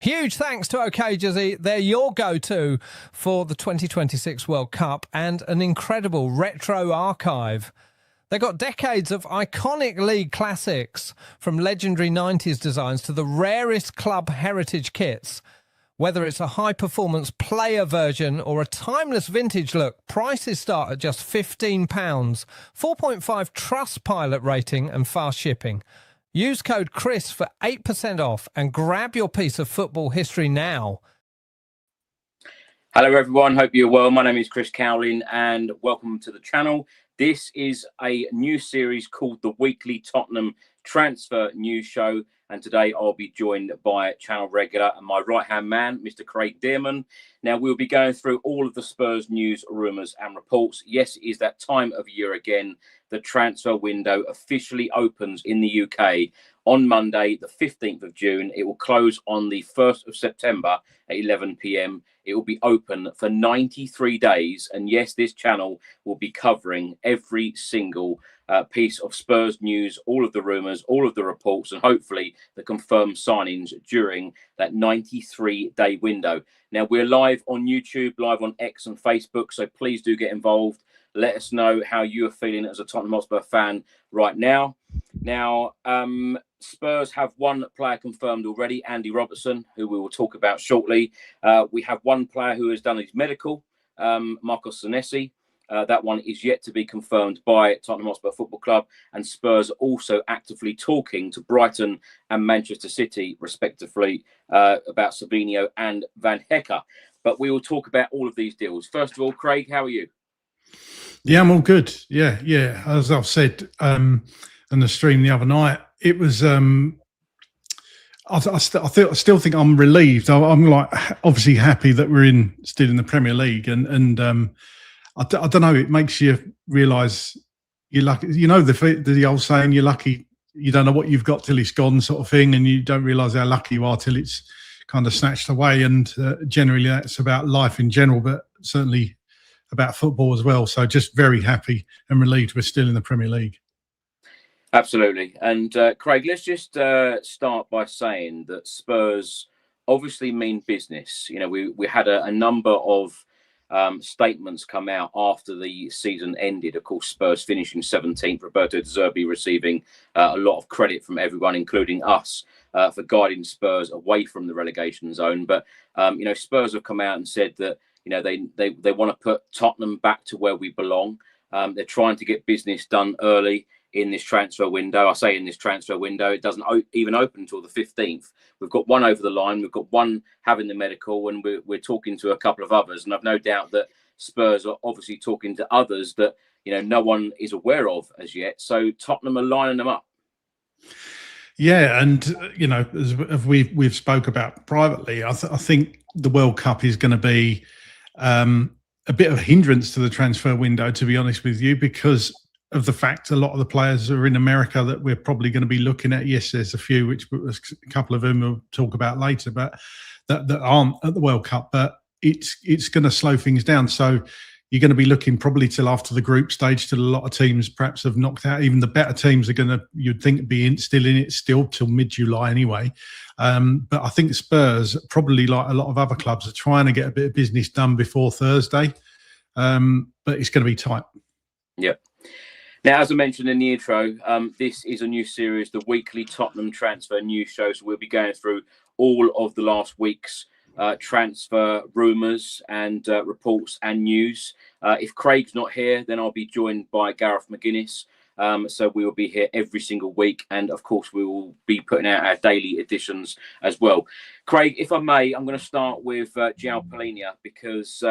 Huge thanks to OK Jazzy. They're your go-to for the 2026 World Cup and an incredible retro archive. They got decades of iconic league classics, from legendary 90s designs to the rarest club heritage kits. Whether it's a high-performance player version or a timeless vintage look, prices start at just £15, 4.5 Trustpilot rating and fast shipping. Use code Chris for 8% off and grab your piece of football history now. Hello everyone, hope you're well. My name is Chris Cowlin and welcome to the channel. This is a new series called the Weekly Tottenham Transfer News Show, and today I'll be joined by channel regular and my right-hand man, Mr. Craig Dearman. Now, we'll be going through all of the Spurs news, rumours and reports. Yes, it is that time of year again. The transfer window officially opens in the UK on Monday, the 15th of June. It will close on the 1st of September at 11 p.m. It will be open for 93 days. And yes, this channel will be covering every single piece of Spurs news, all of the rumours, all of the reports, and hopefully the confirmed signings during that 93-day window. Now, we're live on YouTube, live on X and Facebook, so please do get involved. Let us know how you are feeling as a Tottenham Hotspur fan right now. Now, Spurs have one player confirmed already, Andy Robertson, who we will talk about shortly. We have one player who has done his medical, Marcos Senesi. That one is yet to be confirmed by Tottenham Hotspur Football Club, and Spurs are also actively talking to Brighton and Manchester City, respectively, about Savinho and Van Hecke. But we will talk about all of these deals. First of all, Craig, how are you? Yeah, I'm all good. Yeah. As I've said on the stream the other night, it was. I still think I'm relieved. I'm like obviously happy that we're still in the Premier League, and I don't know. It makes you realise you're lucky. You know the old saying, "You're lucky. You don't know what you've got till it's gone," sort of thing, and you don't realise how lucky you are till it's kind of snatched away. And generally, that's about life in general, but certainly about football as well. So just very happy and relieved we're still in the Premier League. Absolutely. And Craig, let's just start by saying that Spurs obviously mean business. You know, we had a number of statements come out after the season ended. Of course, Spurs finishing 17th, Roberto De Zerbi receiving a lot of credit from everyone, including us, for guiding Spurs away from the relegation zone. But, you know, Spurs have come out and said that, you know, they want to put Tottenham back to where we belong. They're trying to get business done early in this transfer window. I say in this transfer window, it doesn't even open until the 15th. We've got one over the line. We've got one having the medical, and we're talking to a couple of others. And I've no doubt that Spurs are obviously talking to others that, you know, no one is aware of as yet. So Tottenham are lining them up. Yeah, and you know, as we've spoke about privately, I think the World Cup is going to be a bit of a hindrance to the transfer window, to be honest with you, because of the fact a lot of the players are in America that we're probably going to be looking at. Yes, there's a few, which a couple of them we'll talk about later, but that aren't at the World Cup. But it's going to slow things down. So you're going to be looking probably till after the group stage, till a lot of teams perhaps have knocked out. Even the better teams are going to, you'd think, be still in it till mid-July anyway. But I think Spurs, probably like a lot of other clubs, are trying to get a bit of business done before Thursday. But it's going to be tight. Yep. Now, as I mentioned in the intro, this is a new series, the Weekly Tottenham Transfer News Show. So we'll be going through all of the last week's transfer rumours and reports and news. If Craig's not here, then I'll be joined by Gareth McGuinness. So we will be here every single week. And of course, we will be putting out our daily editions as well. Craig, if I may, I'm going to start with João Palhinha, because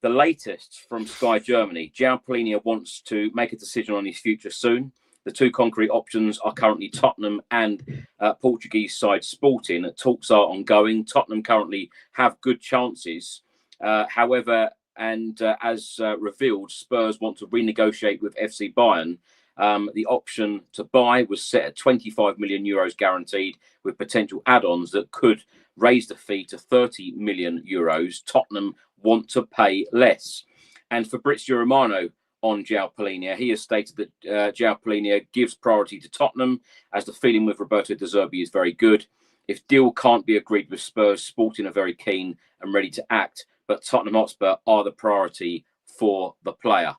the latest from Sky Germany, João Palhinha wants to make a decision on his future soon. The two concrete options are currently Tottenham and Portuguese side Sporting. Talks are ongoing. Tottenham currently have good chances. However, as revealed, Spurs want to renegotiate with FC Bayern. The option to buy was set at 25 million euros guaranteed, with potential add-ons that could raise the fee to 30 million euros. Tottenham want to pay less. And Fabrizio Romano on João Palhinha, he has stated that João Palhinha gives priority to Tottenham, as the feeling with Roberto De Zerbi is very good. If deal can't be agreed with Spurs, Sporting are very keen and ready to act, but Tottenham Hotspur are the priority for the player.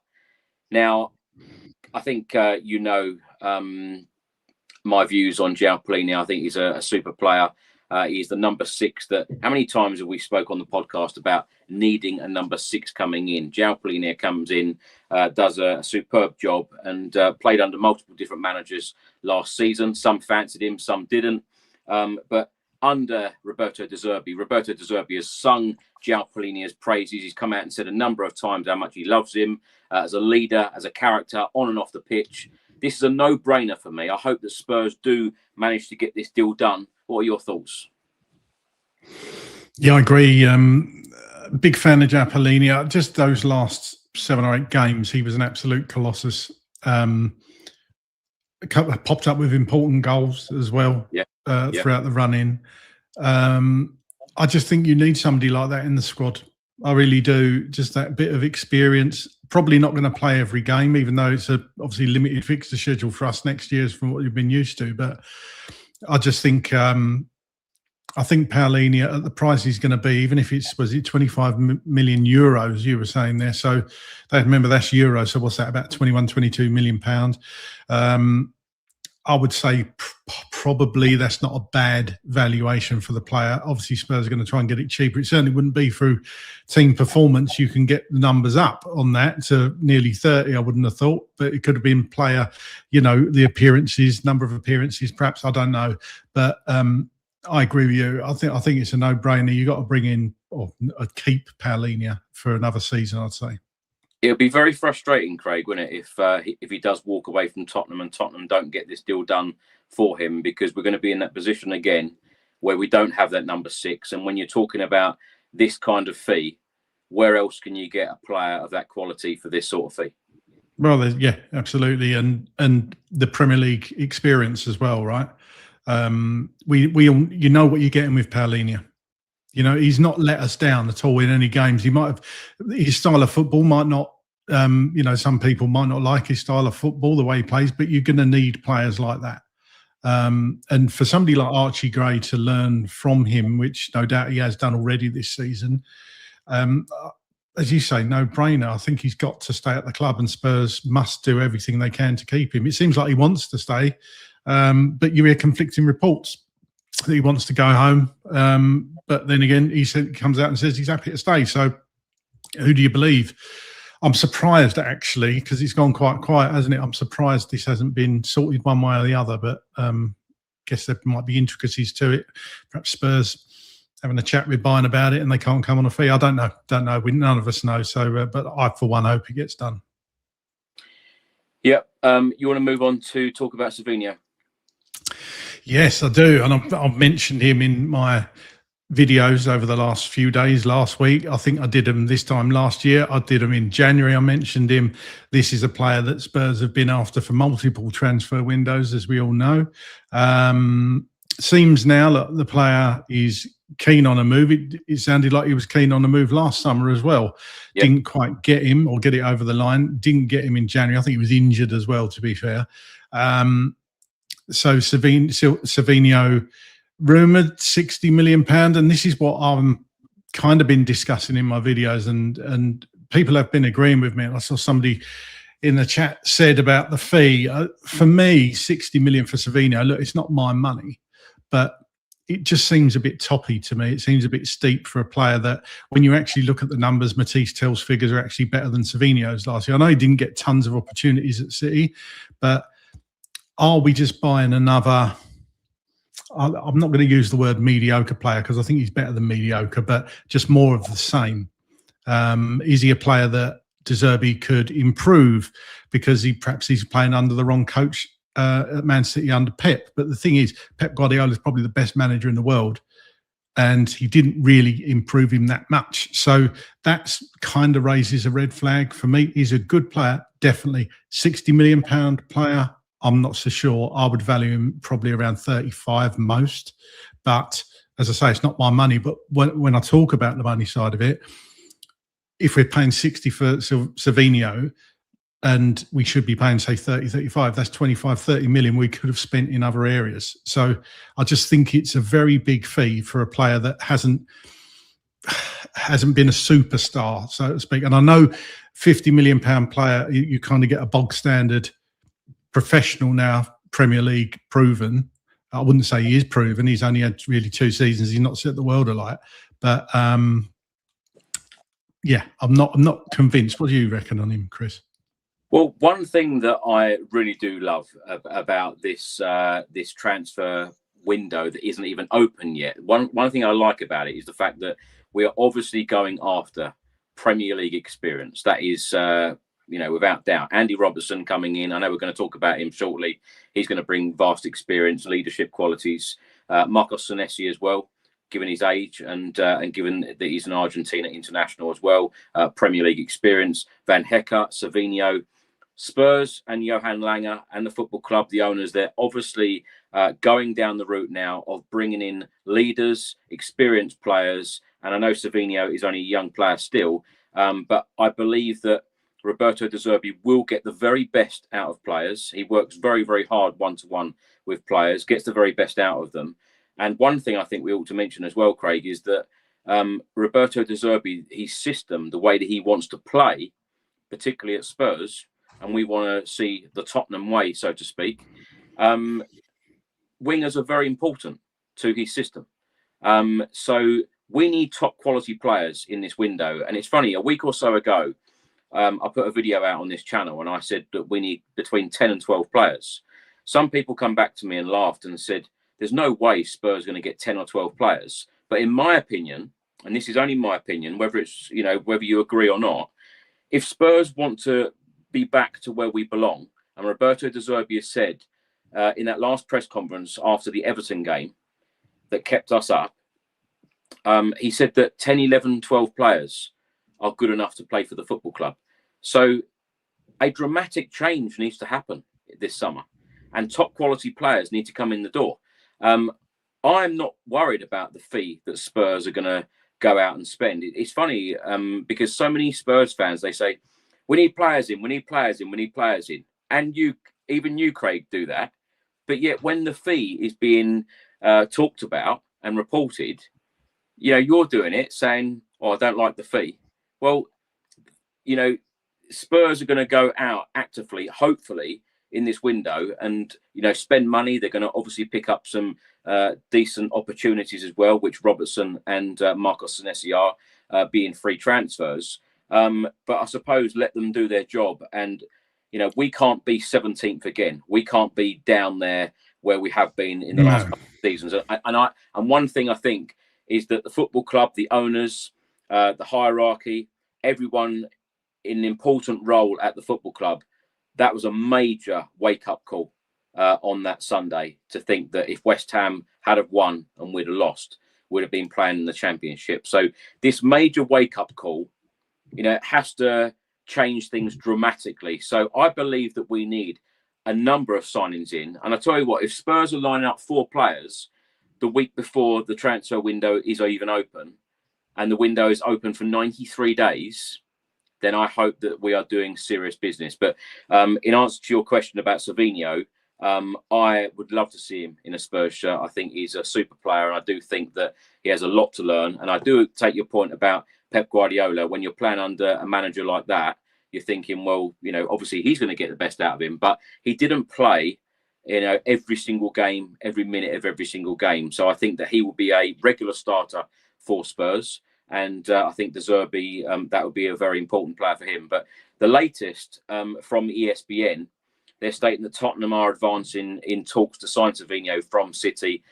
Now, I think my views on João Palhinha. I think he's a super player. He's the number 6 that, how many times have we spoke on the podcast about needing a number 6 coming in? João Palhinha comes in, does a superb job, and played under multiple different managers last season. Some fancied him, some didn't. But under Roberto De Zerbi has sung João Palhinha's praises. He's come out and said a number of times how much he loves him as a leader, as a character, on and off the pitch. This is a no-brainer for me. I hope that Spurs do manage to get this deal done. What are your thoughts? Yeah, I agree. Big fan of João Palhinha. Just those last 7 or 8 games, he was an absolute colossus. Popped up with important goals as well throughout the run-in. I just think you need somebody like that in the squad. I really do. Just that bit of experience. Probably not going to play every game, even though it's obviously limited fixture schedule for us next year from what you've been used to. But I just think Palhinha at the price he's going to be, even if it's 25 million euros, you were saying there. So remember that's euro. So what's that, about 21, 22 million pounds? I would say probably that's not a bad valuation for the player. Obviously, Spurs are going to try and get it cheaper. It certainly wouldn't be through team performance. You can get the numbers up on that to nearly 30, I wouldn't have thought. But it could have been player, the appearances, number of appearances, perhaps, I don't know. But I agree with you. I think it's a no-brainer. You've got to bring in or keep Palhinha for another season, I'd say. It'll be very frustrating, Craig, wouldn't it, if he does walk away from Tottenham and Tottenham don't get this deal done for him, because we're going to be in that position again where we don't have that number 6. And when you're talking about this kind of fee, where else can you get a player of that quality for this sort of fee? Well, yeah, absolutely, and the Premier League experience as well, right? We what you're getting with Palhinha. He's not let us down at all in any games. His style of football might not, some people might not like his style of football, the way he plays, but you're going to need players like that. And for somebody like Archie Gray to learn from him, which no doubt he has done already this season, as you say, no brainer. I think he's got to stay at the club, and Spurs must do everything they can to keep him. It seems like he wants to stay, but you hear conflicting reports that he wants to go home. But then again, he comes out and says he's happy to stay. So who do you believe? I'm surprised, actually, because it's gone quite quiet, hasn't it? I'm surprised this hasn't been sorted one way or the other, but guess there might be intricacies to it. Perhaps Spurs having a chat with Bayern about it and they can't come on a fee. I don't know. None of us know. So, but I, for one, hope it gets done. Yeah. You want to move on to talk about Savinho? Yes, I do. And I've mentioned him in my videos over the last few days, last week. I think I did him this time last year. I did him in January. I mentioned him. This is a player that Spurs have been after for multiple transfer windows, as we all know. Seems now that the player is keen on a move. It sounded like he was keen on a move last summer as well. Yep. Didn't quite get him or get it over the line. Didn't get him in January. I think he was injured as well, to be fair. So Savinho rumoured £60 million, and this is what I've kind of been discussing in my videos, and people have been agreeing with me. I saw somebody in the chat said about the fee. For me, 60 million for Savinho, look, it's not my money, but it just seems a bit toppy to me. It seems a bit steep for a player that, when you actually look at the numbers, Matisse Tell's figures are actually better than Savinho's last year. I know he didn't get tons of opportunities at City, but are we just buying another? I'm not going to use the word mediocre player because I think he's better than mediocre, but just more of the same. Is he a player that De Zerbi could improve because he's playing under the wrong coach at Man City under Pep? But the thing is, Pep Guardiola is probably the best manager in the world, and he didn't really improve him that much. So that's kind of raises a red flag for me. He's a good player, definitely. £60 million player, I'm not so sure. I would value him probably around 35 most. But as I say, it's not my money. But when I talk about the money side of it, if we're paying 60 for Savinho, and we should be paying, say, 30, 35. That's 25, 30 million we could have spent in other areas. So I just think it's a very big fee for a player that hasn't been a superstar, so to speak. And I know £50 million player, you kind of get a bog standard professional now, Premier League proven. I wouldn't say he is proven. He's only had really 2 seasons. He's not set the world alight. But yeah, I'm not convinced. What do you reckon on him, Chris? Well, one thing that I really do love about this this transfer window that isn't even open yet. One thing I like about it is the fact that we are obviously going after Premier League experience. That is, without doubt. Andy Robertson coming in. I know we're going to talk about him shortly. He's going to bring vast experience, leadership qualities. Marcos Senesi as well, given his age and given that he's an Argentina international as well. Premier League experience. Van Hecke, Savinho, Spurs and Johan Langer and the football club, the owners, they're obviously going down the route now of bringing in leaders, experienced players. And I know Savinho is only a young player still, but I believe that Roberto De Zerbi will get the very best out of players. He works very, very hard one-to-one with players, gets the very best out of them. And one thing I think we ought to mention as well, Craig, is that Roberto De Zerbi, his system, the way that he wants to play, particularly at Spurs, and we want to see the Tottenham way, so to speak, wingers are very important to his system. So we need top quality players in this window. And it's funny, a week or so ago, I put a video out on this channel and I said that we need between 10 and 12 players. Some people come back to me and laughed and said, there's no way Spurs are going to get 10 or 12 players. But in my opinion, and this is only my opinion, whether it's, whether you agree or not, if Spurs want to be back to where we belong, and Roberto De Zerbi has said in that last press conference after the Everton game that kept us up, he said that 10, 11, 12 players are good enough to play for the football club. So a dramatic change needs to happen this summer and top quality players need to come in the door. I'm not worried about the fee that Spurs are going to go out and spend. It's funny because so many Spurs fans, they say, we need players in, we need players in, we need players in. And even you, Craig, do that. But yet when the fee is being talked about and reported, you're doing it saying, oh, I don't like the fee. Well, Spurs are going to go out actively, hopefully, in this window and, spend money. They're going to obviously pick up some decent opportunities as well, which Robertson and Marcos Senesi are being free transfers. But I suppose let them do their job. And, we can't be 17th again. We can't be down there where we have been in the last couple of seasons. And one thing I think is that the football club, the owners, the hierarchy, everyone in an important role at the football club, that was a major wake-up call on that Sunday to think that if West Ham had have won and we'd have lost, we'd have been playing in the Championship. So this major wake-up call, has to change things dramatically. So I believe that we need a number of signings in. And I tell you what, if Spurs are lining up 4 players the week before the transfer window is even open, and the window is open for 93 days, then I hope that we are doing serious business. But in answer to your question about Savinho, I would love to see him in a Spurs shirt. I think he's a super player, and I do think that he has a lot to learn. And I do take your point about Pep Guardiola. When you're playing under a manager like that, you're thinking, well, obviously he's going to get the best out of him. But he didn't play, every single game, every minute of every single game. So I think that he will be a regular starter for Spurs. And I think De Zerbi, that would be a very important player for him. But the latest from ESPN, they're stating that Tottenham are advancing in talks to sign Savinho from City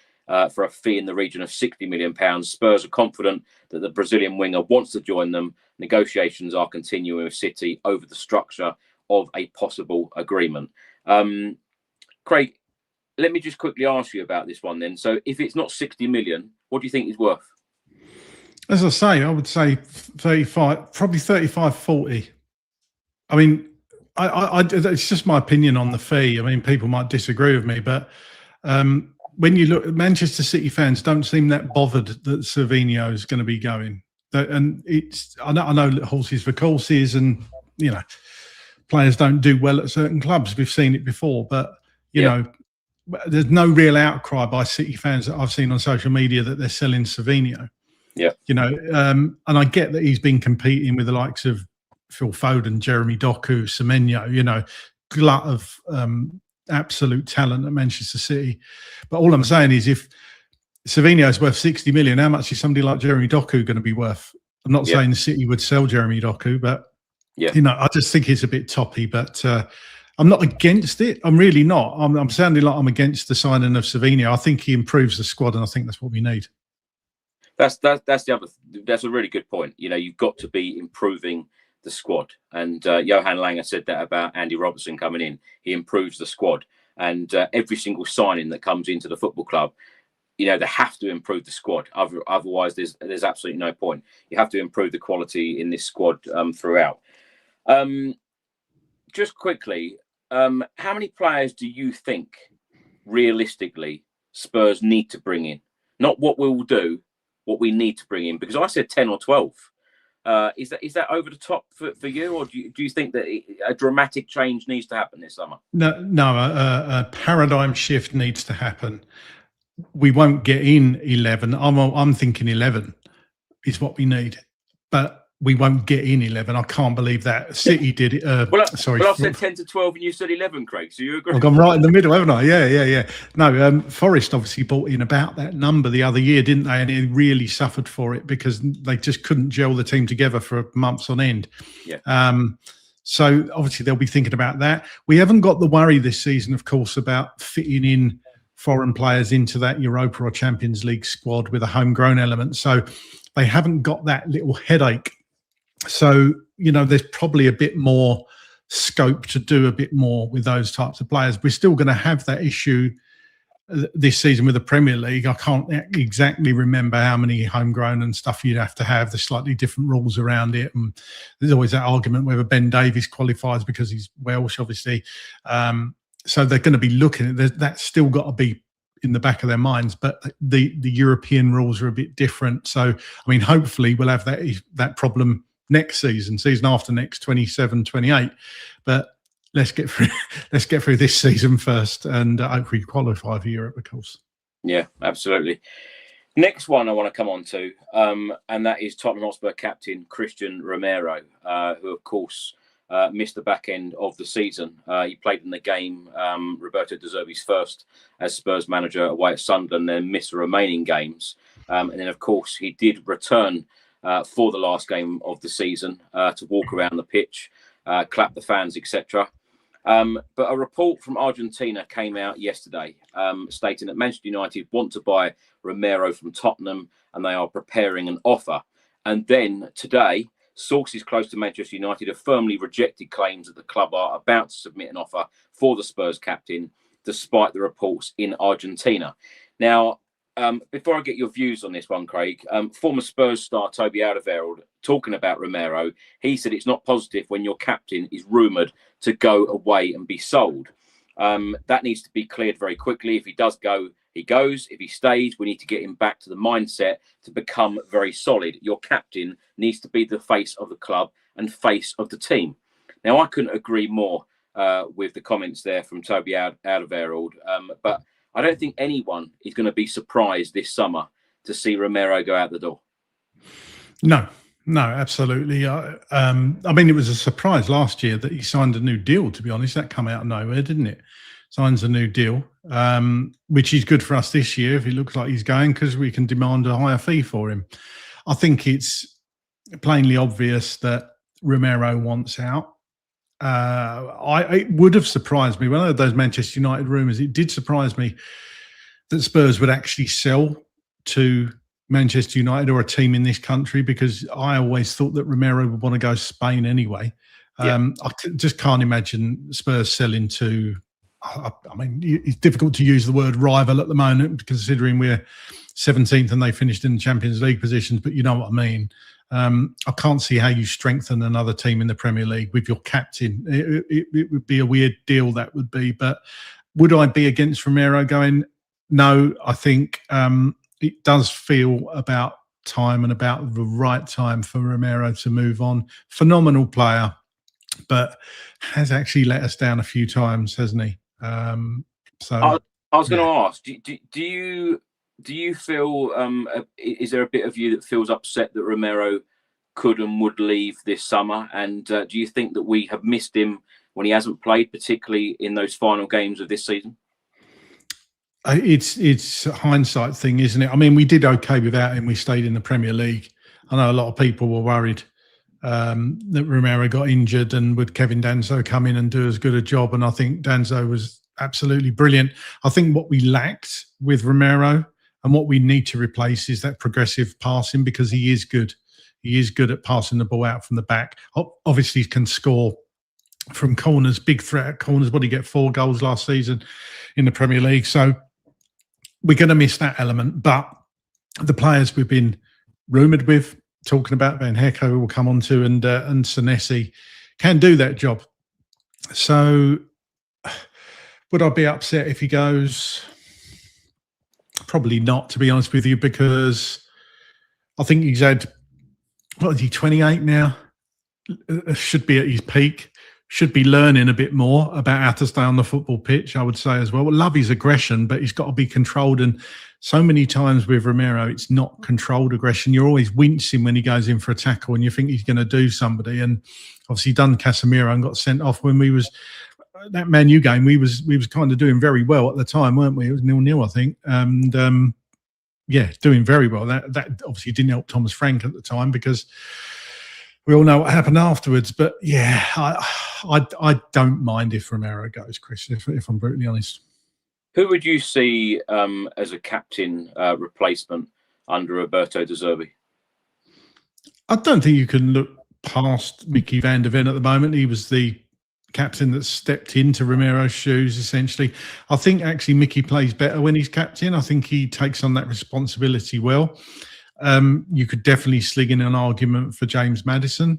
for a fee in the region of £60 million. Spurs are confident that the Brazilian winger wants to join them. Negotiations are continuing with City over the structure of a possible agreement. Craig, let me just quickly ask you about this one then. So if it's not 60 million, what do you think he's worth? As I say, I would say 35, probably 35, 40. I mean, it's just my opinion on the fee. I mean, people might disagree with me, but when you look, Manchester City fans don't seem that bothered that Savinho is going to be going. And I know horses for courses, and players don't do well at certain clubs. We've seen it before, but you know, there's no real outcry by City fans that I've seen on social media that they're selling Savinho. Yeah, you know, and I get that he's been competing with the likes of Phil Foden, Jeremy Doku, Semenyo, you know, glut of absolute talent at Manchester City. But all I'm saying is, if Savinho is worth 60 million, how much is somebody like Jeremy Doku going to be worth? I'm not saying the City would sell Jeremy Doku, but you know, I just think it's a bit toppy. But I'm not against it. I'm really not. I'm sounding like I'm against the signing of Savinho. I think he improves the squad, and I think that's what we need. That's the other. That's a really good point. You know, you've got to be improving the squad, and Johan Langer said that about Andy Robertson coming in. He improves the squad, and every single signing that comes into the football club, you know, they have to improve the squad. Otherwise, there's absolutely no point. You have to improve the quality in this squad throughout. Just quickly, how many players do you think realistically Spurs need to bring in? Not what we will do, what we need to bring in. Because I said 10 or 12. Is that over the top for you, or do you think that a dramatic change needs to happen this summer? No, a paradigm shift needs to happen. We won't get in 11. I'm thinking 11 is what we need, but we won't get in 11. I can't believe that. City did it. Sorry. But I said 10 to 12 and you said 11, Craig. So you agree? I've gone right in the middle, haven't I? Yeah. No, Forest obviously bought in about that number the other year, didn't they? And it really suffered for it because they just couldn't gel the team together for months on end. Yeah. So obviously they'll be thinking about that. We haven't got the worry this season, of course, about fitting in foreign players into that Europa or Champions League squad with a homegrown element. So they haven't got that little headache. So, you know, there's probably a bit more scope to do a bit more with those types of players. We're still going to have that issue this season with the Premier League. I can't exactly remember how many homegrown and stuff you'd have to have. There's slightly different rules around it. And there's always that argument whether Ben Davies qualifies because he's Welsh, obviously. So they're going to be looking at that. That's still got to be in the back of their minds, but the European rules are a bit different. So, I mean, hopefully we'll have that problem next season after next, 27, 28. But let's get through this season first, and hopefully qualify for Europe, of course. Yeah, absolutely. Next one I want to come on to, and that is Tottenham Hotspur captain Christian Romero, who, of course, missed the back end of the season. He played in the game, Roberto De Zerbi's first as Spurs manager away at Sunderland, then missed the remaining games. And then, of course, he did return for the last game of the season to walk around the pitch, clap the fans, etc. But a report from Argentina came out yesterday stating that Manchester United want to buy Romero from Tottenham and they are preparing an offer. And then today, sources close to Manchester United have firmly rejected claims that the club are about to submit an offer for the Spurs captain, despite the reports in Argentina. Now, before I get your views on this one, Craig, former Spurs star Toby Alderweireld talking about Romero, he said it's not positive when your captain is rumoured to go away and be sold. That needs to be cleared very quickly. If he does go, he goes. If he stays, we need to get him back to the mindset to become very solid. Your captain needs to be the face of the club and face of the team. Now, I couldn't agree more with the comments there from Toby Alderweireld, but I don't think anyone is going to be surprised this summer to see Romero go out the door. No, absolutely. I mean, it was a surprise last year that he signed a new deal, to be honest. That came out of nowhere, didn't it? Signs a new deal, which is good for us this year if it looks like he's going, because we can demand a higher fee for him. I think it's plainly obvious that Romero wants out. It would have surprised me when I heard those Manchester United rumours. It did surprise me that Spurs would actually sell to Manchester United or a team in this country, because I always thought that Romero would want to go to Spain anyway. I just can't imagine Spurs selling to. I mean, it's difficult to use the word rival at the moment, considering we're 17th and they finished in the Champions League positions. But you know what I mean. I can't see how you strengthen another team in the Premier League with your captain. It would be a weird deal, that would be. But would I be against Romero going? No, I think it does feel about time and about the right time for Romero to move on. Phenomenal player. but has actually let us down a few times, hasn't he? I was going to ask, do you feel is there a bit of you that feels upset that Romero could and would leave this summer? And do you think that we have missed him when he hasn't played, particularly in those final games of this season? It's a hindsight thing, isn't it? I mean, we did okay without him. We stayed in the Premier League. I know a lot of people were worried that Romero got injured, and would Kevin Danso come in and do as good a job? And I think Danso was absolutely brilliant. I think what we lacked with Romero and what we need to replace is that progressive passing, because he is good. He is good at passing the ball out from the back. Obviously, he can score from corners, big threat at corners. What did he get? 4 goals last season in the Premier League. So we're going to miss that element. But the players we've been rumoured with, talking about, Van Hecke will come on to, and Senesi can do that job. So would I be upset if he goes? Probably not, to be honest with you, because I think he's had, what is he, 28 now? Should be at his peak. Should be learning a bit more about how to stay on the football pitch, I would say as well. Love his aggression, but he's got to be controlled. And so many times with Romero, it's not controlled aggression. You're always wincing when he goes in for a tackle and you think he's going to do somebody. And obviously done Casemiro and got sent off when we was, that Man U game, we was kind of doing very well at the time, weren't we? It was 0-0, I think. And yeah, doing very well. That obviously didn't help Thomas Frank at the time, because we all know what happened afterwards. But yeah, I don't mind if Romero goes, Chris, if I'm brutally honest. Who would you see as a captain replacement under Roberto De Zerbi? I don't think you can look past Mickey van der Ven at the moment. He was the captain that stepped into Romero's shoes, essentially. I think actually Mickey plays better when he's captain. I think he takes on that responsibility well. You could definitely sling in an argument for James Maddison.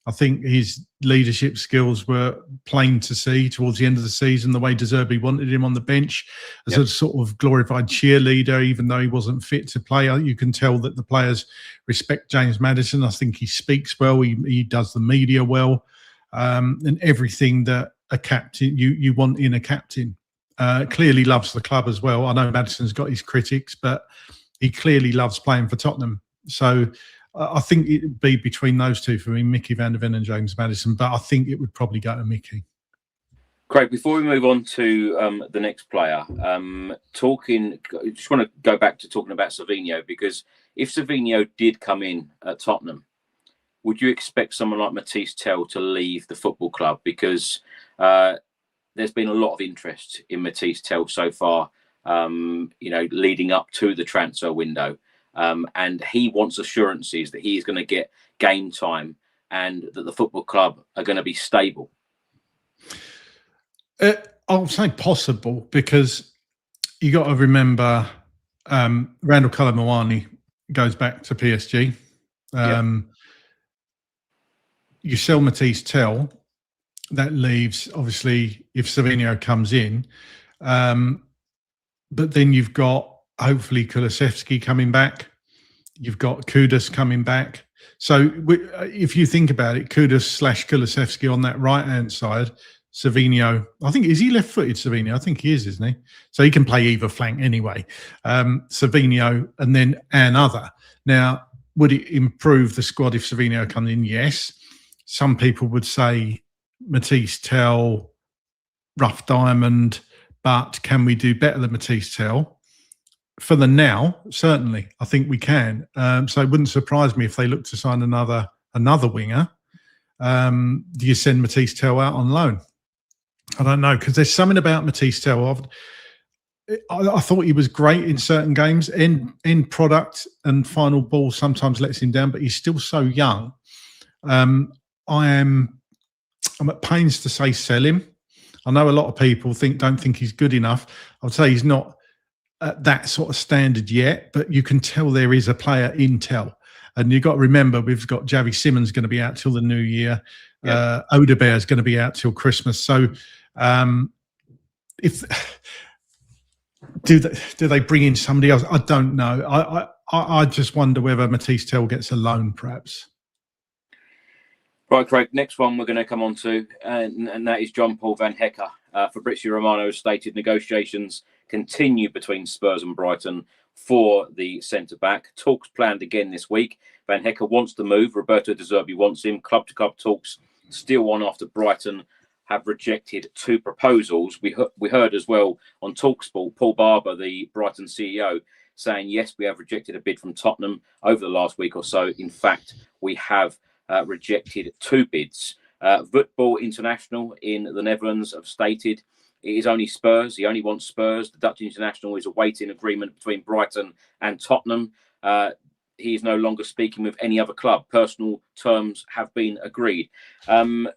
I think his leadership skills were plain to see towards the end of the season, the way De Zerbi wanted him on the bench as a sort of glorified cheerleader, even though he wasn't fit to play. You can tell that the players respect James Maddison. I think he speaks well. He does the media well. And everything that a captain you want in a captain. Clearly loves the club as well. I know Maddison's got his critics, but he clearly loves playing for Tottenham. So I think it would be between those two for me, Mickey van der Ven and James Maddison. But I think it would probably go to Mickey. Craig, before we move on to the next player, just want to go back to talking about Savinho, because if Savinho did come in at Tottenham, would you expect someone like Matisse Tell to leave the football club? Because there's been a lot of interest in Matisse Tell so far, leading up to the transfer window. And he wants assurances that he is going to get game time and that the football club are going to be stable. I'll say possible, because you got to remember Randall Colomwani goes back to PSG. You sell Matisse Tell, that leaves, obviously, if Savinho comes in, but then you've got, hopefully, Kulusevski coming back. You've got Kudus coming back. So if you think about it, Kudus/Kulusevski on that right-hand side, Savinho, I think, is he left-footed, Savinho? I think he is, isn't he? So he can play either flank anyway. Savinho and then another. Now, would it improve the squad if Savinho comes in? Yes. Some people would say Matisse Tell, rough diamond, but can we do better than Matisse Tell? For the now, certainly, I think we can. So it wouldn't surprise me if they look to sign another winger. Do you send Matisse Tell out on loan? I don't know, because there's something about Matisse Tell. I thought he was great in certain games. End product and final ball sometimes lets him down, but he's still so young. I'm at pains to say sell him. I know a lot of people don't think he's good enough. I'd say he's not at that sort of standard yet, but you can tell there is a player in Tell. And you've got to remember, we've got Javi Simmons going to be out till the new year. Odebear is going to be out till Christmas. So do they bring in somebody else? I don't know. I just wonder whether Matisse Tell gets a loan, perhaps. Right, Craig, next one we're going to come on to, and that is John Paul Van Hecke. Fabrizio Romano has stated negotiations continue between Spurs and Brighton for the centre-back. Talks planned again this week. Van Hecke wants to move. Roberto De Zerbi wants him. Club-to-club talks still on after Brighton have rejected 2 proposals. We heard as well on TalkSport, Paul Barber, the Brighton CEO, saying, yes, we have rejected a bid from Tottenham over the last week or so. In fact, we have rejected 2 bids. Voetbal International in the Netherlands have stated it is only Spurs. He only wants Spurs. The Dutch International is awaiting agreement between Brighton and Tottenham. He is no longer speaking with any other club. Personal terms have been agreed. And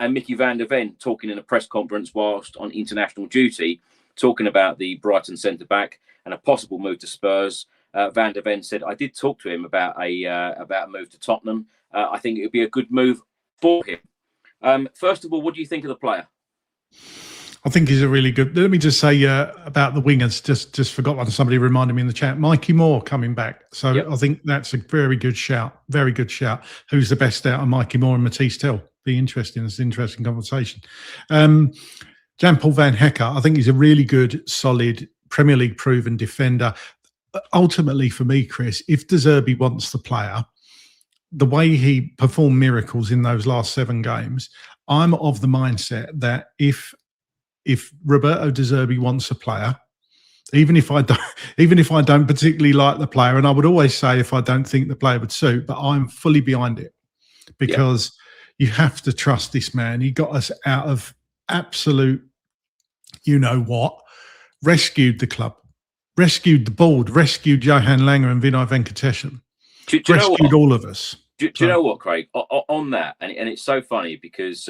Mickey van der Ven talking in a press conference whilst on international duty, talking about the Brighton centre-back and a possible move to Spurs. Van der Ven said, I did talk to him about a move to Tottenham. I think it would be a good move for him. First of all, what do you think of the player? I think he's a really good. Let me just say about the wingers. Just forgot one. Somebody reminded me in the chat. Mikey Moore coming back. So yep. I think that's a very good shout. Very good shout. Who's the best out of Mikey Moore and Matisse Tell? Be interesting. It's an interesting conversation. Jan-Paul Van Hecke. I think he's a really good, solid Premier League proven defender. Ultimately, for me, Chris, if De Zerbi wants the player, the way he performed miracles in those last 7 games, I'm of the mindset that if Roberto De Zerbi wants a player, even if I don't particularly like the player, and I would always say if I don't think the player would suit, but I'm fully behind it because you have to trust this man. He got us out of absolute, you know what, rescued the club, rescued the board, rescued Johan Langer and Vinay Venkateshan, rescued all of us. Do you know what, Craig? On that, and it's so funny because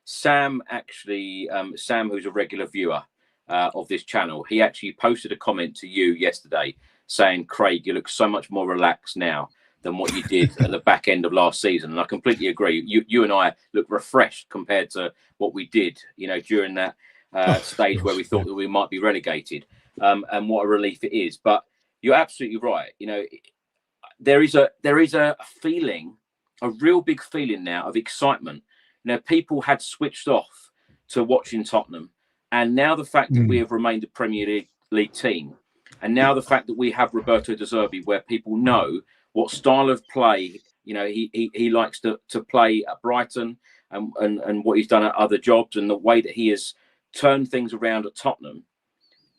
Sam, who's a regular viewer of this channel, he actually posted a comment to you yesterday saying, Craig, you look so much more relaxed now than what you did at the back end of last season. And I completely agree. You and I look refreshed compared to what we did, during that stage where we thought that we might be relegated. And what a relief it is. But you're absolutely right. There is a feeling, a real big feeling now of excitement. People had switched off to watching Tottenham, and now the fact that we have remained a Premier League team, and now the fact that we have Roberto De Zerbi, where people know what style of play he likes to play at Brighton, and what he's done at other jobs, and the way that he has turned things around at Tottenham.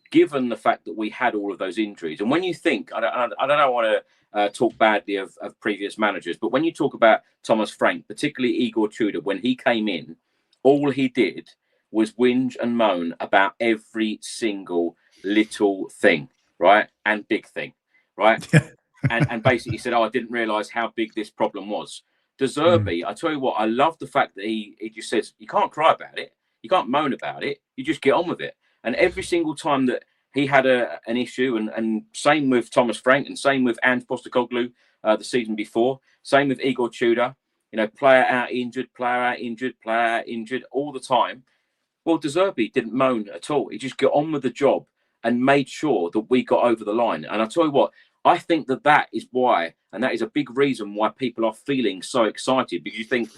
Given the fact that we had all of those injuries, and when you think, I don't want to talk badly of previous managers, but when you talk about Thomas Frank, particularly Igor Tudor, when he came in, all he did was whinge and moan about every single little thing, right? And big thing, right? and basically said, I didn't realise how big this problem was. De Zerbi, I tell you what, I love the fact that he just says, you can't cry about it, you can't moan about it, you just get on with it. And every single time that he had an issue, and same with Thomas Frank, and same with Ange Postecoglou the season before, same with Igor Tudor, player out injured all the time. Well, De Zerbi didn't moan at all. He just got on with the job and made sure that we got over the line. And I tell you what, I think that is why, and that is a big reason why people are feeling so excited, because you think,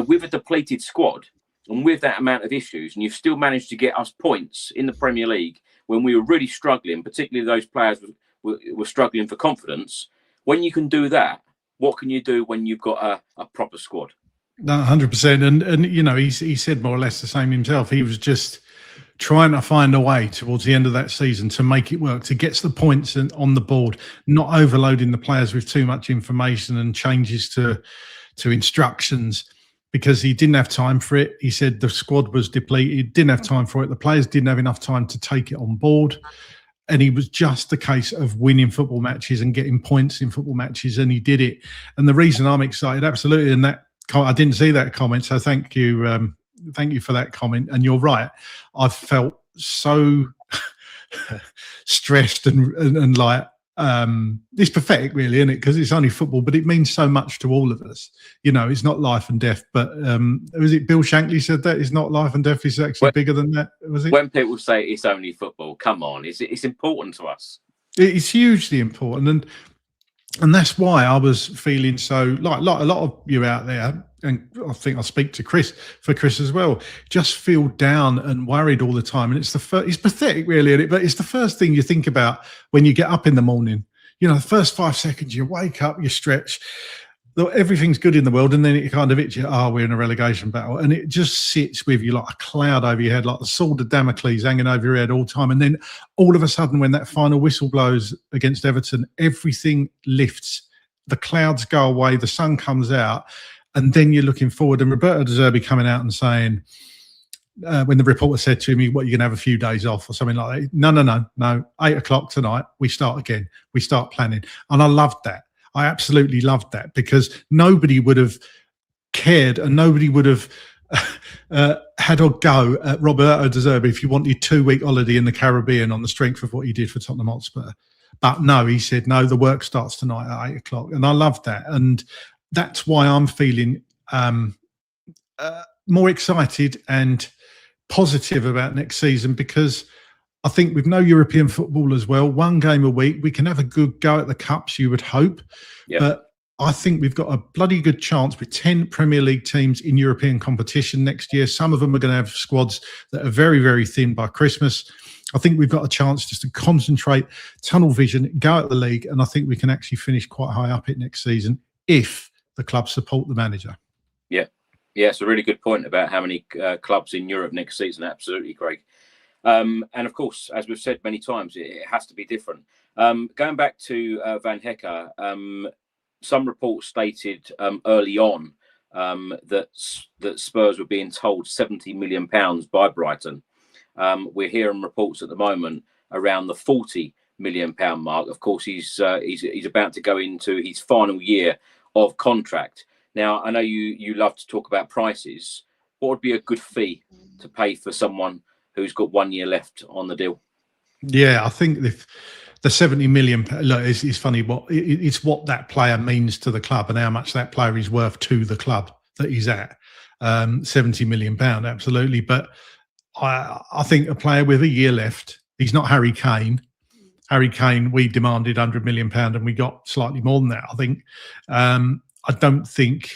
with a depleted squad, and with that amount of issues, and you've still managed to get us points in the Premier League when we were really struggling, particularly those players were struggling for confidence. When you can do that, what can you do when you've got a proper squad? No, 100%. And he said more or less the same himself. He was just trying to find a way towards the end of that season to make it work, to get the points on the board, not overloading the players with too much information and changes to instructions, because he didn't have time for it. He said the squad was depleted, didn't have time for it. The players didn't have enough time to take it on board. And he was just a case of winning football matches and getting points in football matches, and he did it. And the reason I'm excited, absolutely, and that I didn't see that comment, so thank you for that comment. And you're right, I've felt so stressed and like it's pathetic, really, isn't it? Because it's only football, but it means so much to all of us. It's not life and death. But was it Bill Shankly said that it's not life and death? It's actually bigger than that. Was it? When people say it's only football, come on, it's important to us. It's hugely important, and And that's why I was feeling so like a lot of you out there, and I think I speak to Chris as well, just feel down and worried all the time. And it's it's pathetic really, isn't it? But it's the first thing you think about when you get up in the morning. You know, the first 5 seconds you wake up, you stretch, everything's good in the world, and then it kind of hits you, we're in a relegation battle, and it just sits with you like a cloud over your head, like the sword of Damocles hanging over your head all the time. And then all of a sudden, when that final whistle blows against Everton, everything lifts, the clouds go away, the sun comes out, and then you're looking forward. And Roberto De Zerbi coming out and saying, when the reporter said to me, what, you're going to have a few days off or something like that? No. 8 o'clock tonight, we start again. We start planning. And I loved that. I absolutely loved that, because nobody would have cared and nobody would have had a go at Roberto De Zerbi if you wanted 2-week holiday in the Caribbean on the strength of what he did for Tottenham Hotspur. But no, he said, no, the work starts tonight at 8 o'clock. And I loved that. And that's why I'm feeling more excited and positive about next season, because I think with no European football as well, 1 game a week, we can have a good go at the cups, you would hope. Yep. But I think we've got a bloody good chance with 10 Premier League teams in European competition next year. Some of them are going to have squads that are very, very thin by Christmas. I think we've got a chance just to concentrate, tunnel vision, go at the league, and I think we can actually finish quite high up it next season if the clubs support the manager. Yeah, it's a really good point about how many clubs in Europe next season. Absolutely, Craig. And of course, as we've said many times, it has to be different. Going back to Van Hecke, some reports stated early on that Spurs were being told £70 million by Brighton. We're hearing reports at the moment around the £40 million mark. Of course, he's about to go into his final year of contract. Now, I know you love to talk about prices. What would be a good fee to pay for someone who's got 1 year left on the deal? Yeah, I think if the 70 million, look, it's funny, it's what that player means to the club and how much that player is worth to the club that he's at. £70 million, absolutely. But I think a player with a year left, he's not Harry Kane. Harry Kane, we demanded £100 million and we got slightly more than that, I think. I don't think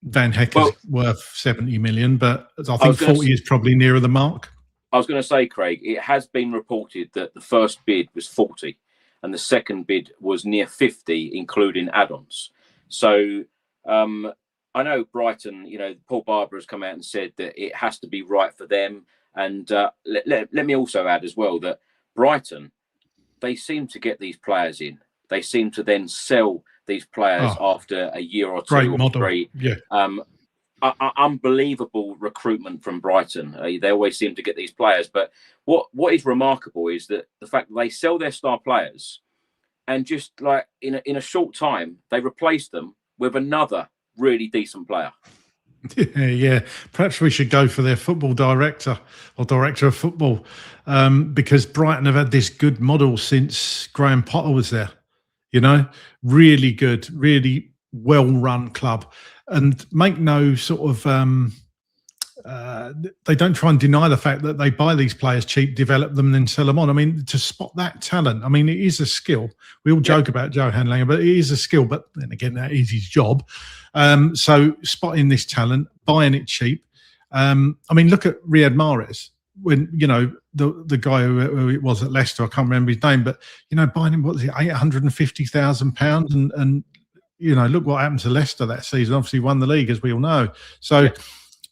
Van Hecke is worth 70 million, but I think 40 is probably nearer the mark. I was going to say, Craig, it has been reported that the first bid was 40 and the second bid was near 50, including add-ons. So I know Brighton, Paul Barber has come out and said that it has to be right for them. And let me also add as well that Brighton, they seem to get these players in. They seem to then sell these players after a year or two or three. Yeah. Unbelievable recruitment from Brighton. They always seem to get these players. But what is remarkable is that the fact that they sell their star players and just like in a short time, they replace them with another really decent player. Yeah. Perhaps we should go for their football director or director of football, because Brighton have had this good model since Graham Potter was there. Really good, really well-run club. And make no sort of, they don't try and deny the fact that they buy these players cheap, develop them, and then sell them on. I mean, to spot that talent, I mean, it is a skill. We all joke about Johan Langer, but it is a skill. But then again, that is his job. So spotting this talent, buying it cheap. I mean, look at Riyad Mahrez. When, the guy who it was at Leicester, I can't remember his name, but, buying him, what was it, £850,000 and look what happened to Leicester that season. Obviously won the league, as we all know. So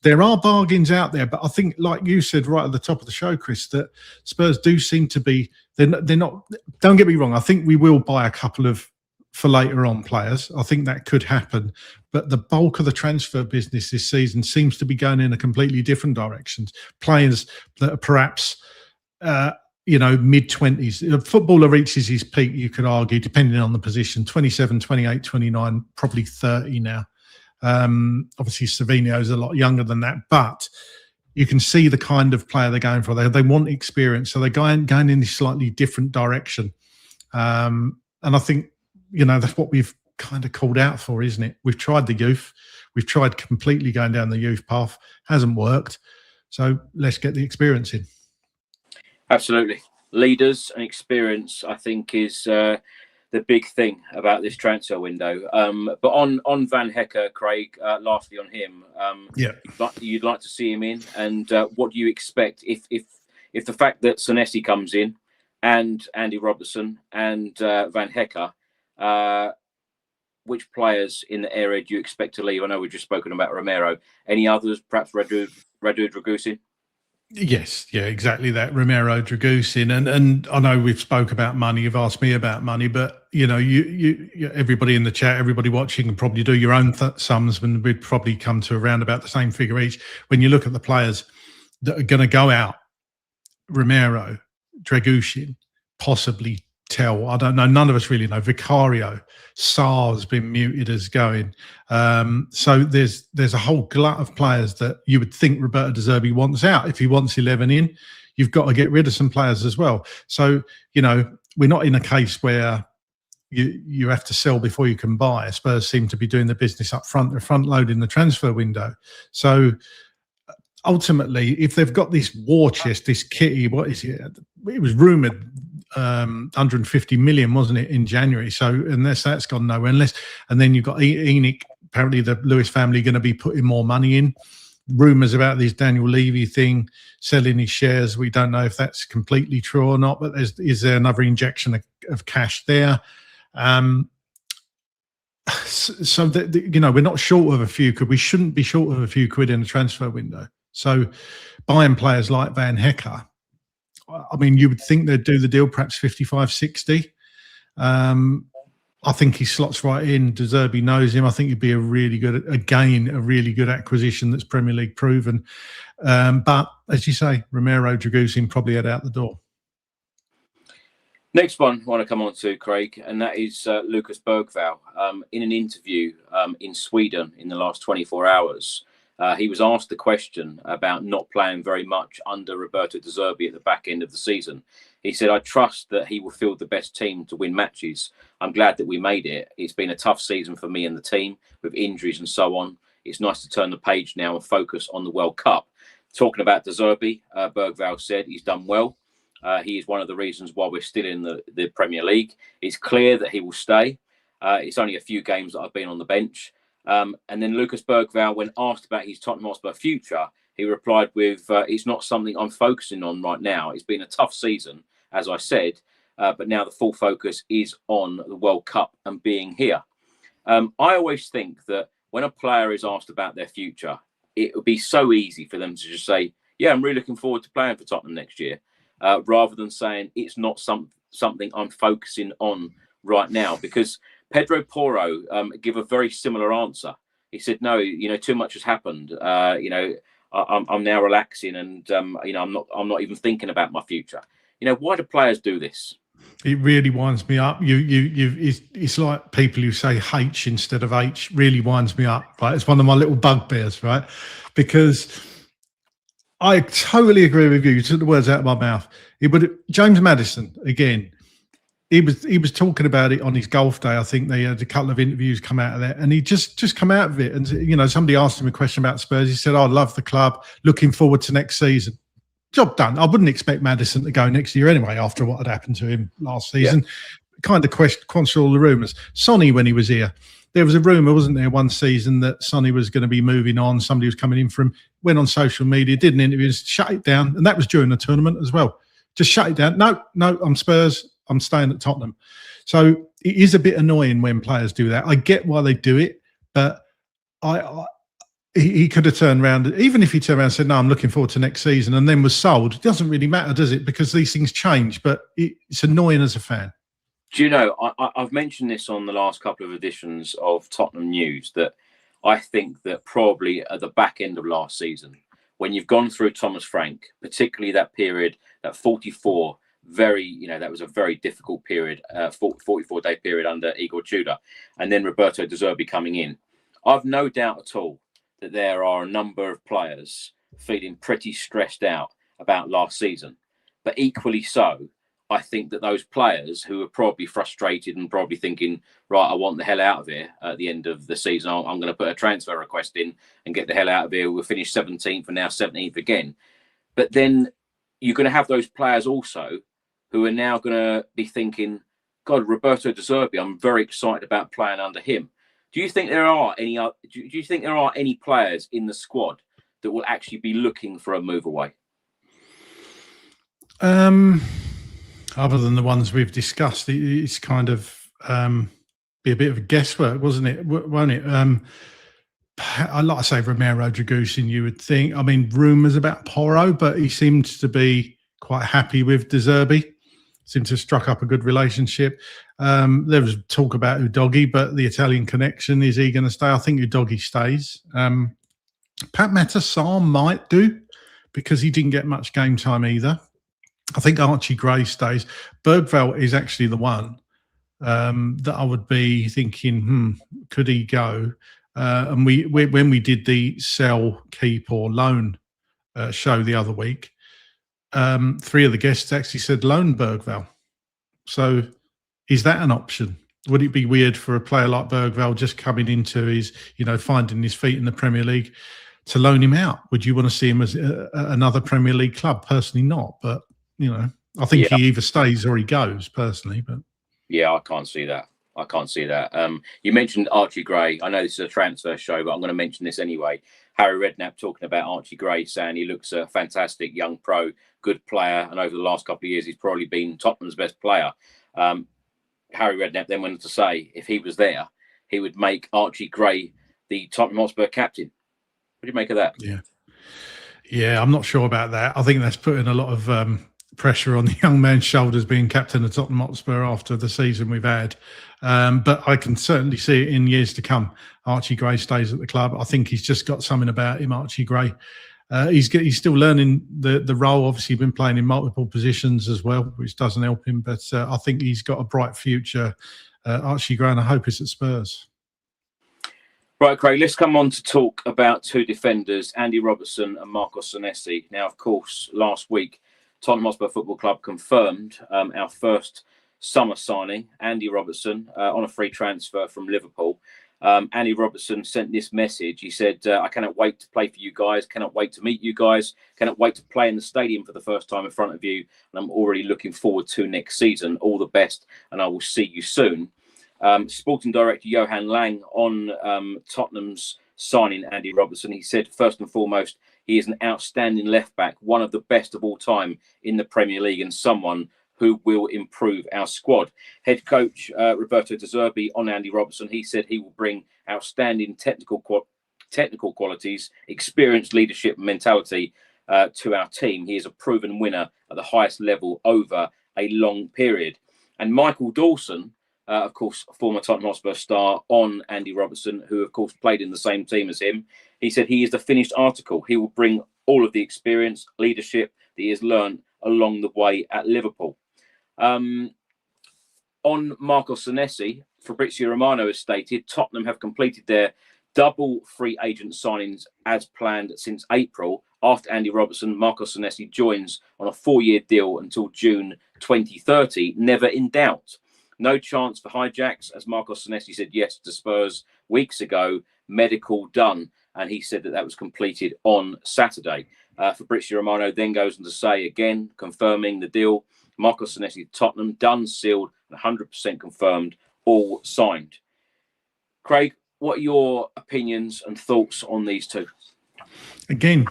there are bargains out there, but I think, like you said right at the top of the show, Chris, that Spurs do seem to be, they're not, don't get me wrong, I think we will buy a couple of for later on players. I think that could happen. But the bulk of the transfer business this season seems to be going in a completely different direction. Players that are perhaps mid-20s. A footballer reaches his peak, you could argue, depending on the position, 27, 28, 29, probably 30 now. Obviously, Savinho is a lot younger than that, but you can see the kind of player they're going for. They want experience, so they're going in this slightly different direction. And I think, that's what we've kind of called out for, isn't it? We've tried the youth. We've tried completely going down the youth path. Hasn't worked. So let's get the experience in. Absolutely. Leaders and experience, I think, is the the big thing about this transfer window. But on Van Hecker, Craig, lastly on him, you'd like to see him in, and what do you expect if the fact that Senesi comes in and Andy Robertson and Van Hecker, which players in the area do you expect to leave? I know we've just spoken about Romero. Any others? Perhaps Radu Dragusin? Yes, yeah, exactly that. Romero, Dragusin, and I know we've spoke about money. You've asked me about money, but you know, you everybody in the chat, everybody watching, can probably do your own sums, and we'd probably come to around about the same figure each. When you look at the players that are going to go out, Romero, Dragusin, possibly Tell. I don't know. None of us really know. Vicario, Sarr's been muted as going. So there's a whole glut of players that you would think Roberto De Zerbi wants out. If he wants 11 in, you've got to get rid of some players as well. So, you know, we're not in a case where you have to sell before you can buy. Spurs seem to be doing the business up front. They're front loading the transfer window. So ultimately, if they've got this war chest, this kitty, what is it? It was rumoured 150 million, wasn't it, in January? So unless that's gone nowhere, and then you've got Enoch, apparently the Lewis family going to be putting more money in. Rumours about this Daniel Levy thing, selling his shares. We don't know if that's completely true or not, but is there another injection of cash there? So that, you know, we're not short of a few quid. We shouldn't be short of a few quid in the transfer window. So buying players like Van Hecker, I mean, you would think they'd do the deal perhaps 55, 60. I think he slots right in. De Zerbi knows him. I think he'd be a really good acquisition that's Premier League proven. But as you say, Romero, Dragusin probably head out the door. Next one I want to come on to, Craig, and that is Lucas Bergvall. In an interview in Sweden in the last 24 hours, he was asked the question about not playing very much under Roberto De Zerbi at the back end of the season. He said, "I trust that he will field the best team to win matches. I'm glad that we made it. It's been a tough season for me and the team with injuries and so on. It's nice to turn the page now and focus on the World Cup." Talking about De Zerbi, Bergvall said he's done well. He is one of the reasons why we're still in the Premier League. It's clear that he will stay. It's only a few games that I've been on the bench. And then Lucas Bergvall, when asked about his Tottenham Hotspur future, he replied with, "It's not something I'm focusing on right now. It's been a tough season, as I said, but now the full focus is on the World Cup and being here." I always think that when a player is asked about their future, it would be so easy for them to just say, "Yeah, I'm really looking forward to playing for Tottenham next year," rather than saying it's not something I'm focusing on right now. Because Pedro Porro gave a very similar answer. He said, "No, you know, too much has happened. You know, I'm now relaxing, and you know, I'm not even thinking about my future." You know, why do players do this? It really winds me up. It's like people who say H instead of H. Really winds me up. Right, it's one of my little bugbears. Right, because I totally agree with you. You took the words out of my mouth. James Maddison again. He was talking about it on his golf day. I think they had a couple of interviews come out of that, and he just come out of it. And you know, somebody asked him a question about Spurs. He said, "I love the club. Looking forward to next season." Job done. I wouldn't expect Maddison to go next year anyway after what had happened to him last season. Yeah. Kind of question all the rumours. Sonny, when he was here, there was a rumour, wasn't there, one season that Sonny was going to be moving on. Somebody was coming in for him. Went on social media, did an interview, shut it down, and that was during the tournament as well. Just shut it down. No, I'm Spurs. I'm staying at Tottenham. So it is a bit annoying when players do that. I get why they do it, but he could have turned around, even if he turned around and said, "No, I'm looking forward to next season," and then was sold. It doesn't really matter, does it? Because these things change, but it's annoying as a fan. Do you know, I've mentioned this on the last couple of editions of Tottenham News, that I think that probably at the back end of last season, when you've gone through Thomas Frank, particularly that period, that 44, that was a very difficult period, 44-day period under Igor Tudor, and then Roberto De Zerbi coming in, I've no doubt at all that there are a number of players feeling pretty stressed out about last season. But equally so, I think that those players who are probably frustrated and probably thinking, right, I want the hell out of here at the end of the season. I'm going to put a transfer request in and get the hell out of here. We'll finish 17th and now 17th again. But then you're going to have those players also who are now going to be thinking, God, Roberto De Zerbi, I'm very excited about playing under him. Do you think there are any? Do you think there are any players in the squad that will actually be looking for a move away? Other than the ones we've discussed, it's kind of be a bit of a guesswork, wasn't it? Won't it? I like to say Romero Dragusin, you would think. I mean, rumours about Porro, but he seems to be quite happy with De Zerbi. Seems to have struck up a good relationship. There was talk about Udogie, but the Italian connection, is he going to stay? I think Udogie stays. Pat Matasar might do, because he didn't get much game time either. I think Archie Gray stays. Bergveld is actually the one that I would be thinking, could he go? And when we did the sell, keep or loan show the other week, 3 of the guests actually said loan Bergveld. So is that an option? Would it be weird for a player like Bergveld just coming into his, finding his feet in the Premier League to loan him out? Would you want to see him as another Premier League club? Personally not, but I think he either stays or he goes personally. But yeah, I can't see that. You mentioned Archie Gray. I know this is a transfer show, but I'm going to mention this anyway. Harry Redknapp talking about Archie Gray, saying he looks a fantastic young pro, good player, and over the last couple of years, he's probably been Tottenham's best player. Harry Redknapp then went on to say, if he was there, he would make Archie Gray the Tottenham Hotspur captain. What do you make of that? Yeah, I'm not sure about that. I think that's putting a lot of pressure on the young man's shoulders, being captain of Tottenham Hotspur after the season we've had. But I can certainly see it in years to come. Archie Gray stays at the club. I think he's just got something about him, Archie Gray. He's still learning the role. Obviously, he's been playing in multiple positions as well, which doesn't help him. But I think he's got a bright future, Archie Gray, and I hope it's at Spurs. Right, Craig, let's come on to talk about 2 defenders, Andy Robertson and Marcos Senesi. Now, of course, last week, Tottenham Hotspur Football Club confirmed our first summer signing, Andy Robertson, on a free transfer from Liverpool. Andy Robertson sent this message. He said, I cannot wait to play for you guys, cannot wait to meet you guys, cannot wait to play in the stadium for the first time in front of you, and I'm already looking forward to next season. All the best, and I will see you soon. Sporting director Johan Lang on Tottenham's signing Andy Robertson, he said, first and foremost, he is an outstanding left-back, one of the best of all time in the Premier League, and someone who will improve our squad. Head coach Roberto De Zerbi on Andy Robertson, he said he will bring outstanding technical qualities, experience, leadership, mentality to our team. He is a proven winner at the highest level over a long period. And Michael Dawson, of course, former Tottenham Hotspur star on Andy Robertson, who, of course, played in the same team as him. He said he is the finished article. He will bring all of the experience, leadership that he has learned along the way at Liverpool. On Marcos Senesi, Fabrizio Romano has stated Tottenham have completed their double free agent signings as planned since April. After Andy Robertson, Marcos Senesi joins on a 4-year deal until June 2030. Never in doubt. No chance for hijacks, as Marcos Senesi said yes to Spurs weeks ago. Medical done. And he said that was completed on Saturday. Fabrizio Romano then goes on to say, again, confirming the deal, Marcos Senesi, Tottenham, done, sealed, 100% confirmed, all signed. Craig, what are your opinions and thoughts on these 2? Again,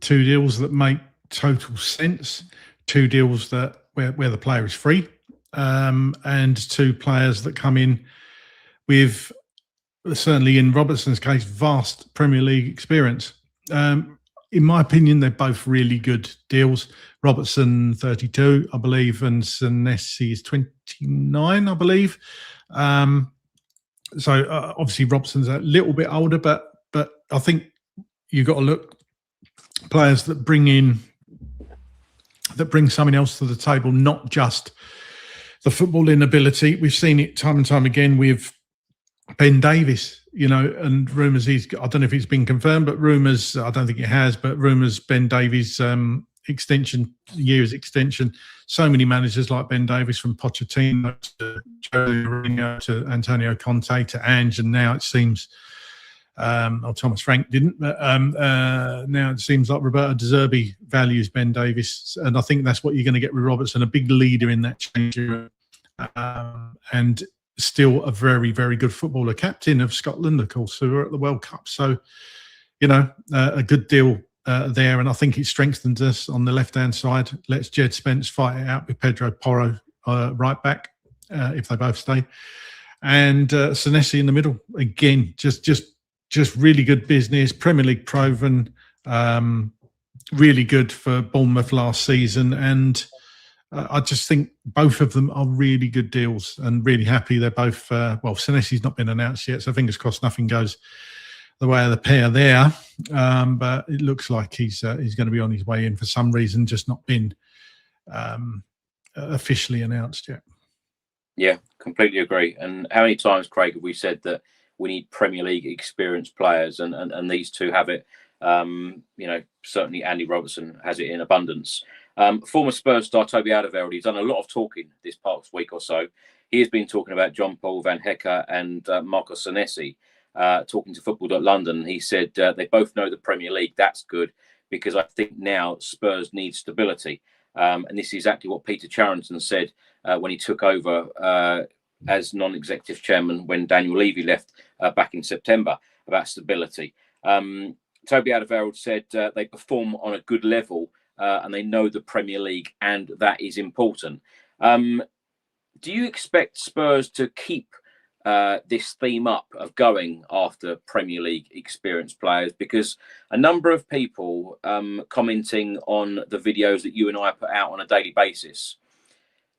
2 deals that make total sense, 2 deals that where the player is free, and 2 players that come in with, certainly in Robertson's case, vast Premier League experience. In my opinion, they're both really good deals. Robertson, 32, I believe, and Senesi is 29, I believe. So obviously Robertson's a little bit older, but I think you've got to look players that bring something else to the table, not just the footballing ability. We've seen it time and time again with Ben Davies, and rumours I don't know if it's been confirmed, but rumours, I don't think it has, but rumours Ben Davies year's extension. So many managers like Ben Davies, from Pochettino to Jose Mourinho to Antonio Conte to Ange, and now it seems, Thomas Frank didn't, but now it seems like Roberto De Zerbi values Ben Davies, and I think that's what you're going to get with Robertson, a big leader in that change room. and still a very, very good footballer, captain of Scotland, of course, who are at the World Cup. So, a good deal there, and I think it strengthens us on the left-hand side. Lets Jed Spence fight it out with Pedro Porro right back, if they both stay. And Senesi in the middle. Again, just really good business, Premier League proven, really good for Bournemouth last season. And I just think both of them are really good deals, and really happy they're both, Senesi's not been announced yet, so fingers crossed nothing goes the way of the pair there. But it looks like he's going to be on his way in for some reason, just not been officially announced yet. Yeah, completely agree. And how many times, Craig, have we said that we need Premier League experienced players, and these two have it. Certainly Andy Robertson has it in abundance. Former Spurs star Toby Alderweireld, he's done a lot of talking this past week or so. He has been talking about John Paul Van Hecke and Marco Senesi, talking to Football.London. He said they both know the Premier League. That's good, because I think now Spurs need stability. And this is exactly what Peter Charrington said when he took over as non-executive chairman when Daniel Levy left back in September, about stability. Toby Alderweireld said they perform on a good level and they know the Premier League, and that is important. Do you expect Spurs to keep this theme up of going after Premier League experienced players? Because a number of people commenting on the videos that you and I put out on a daily basis,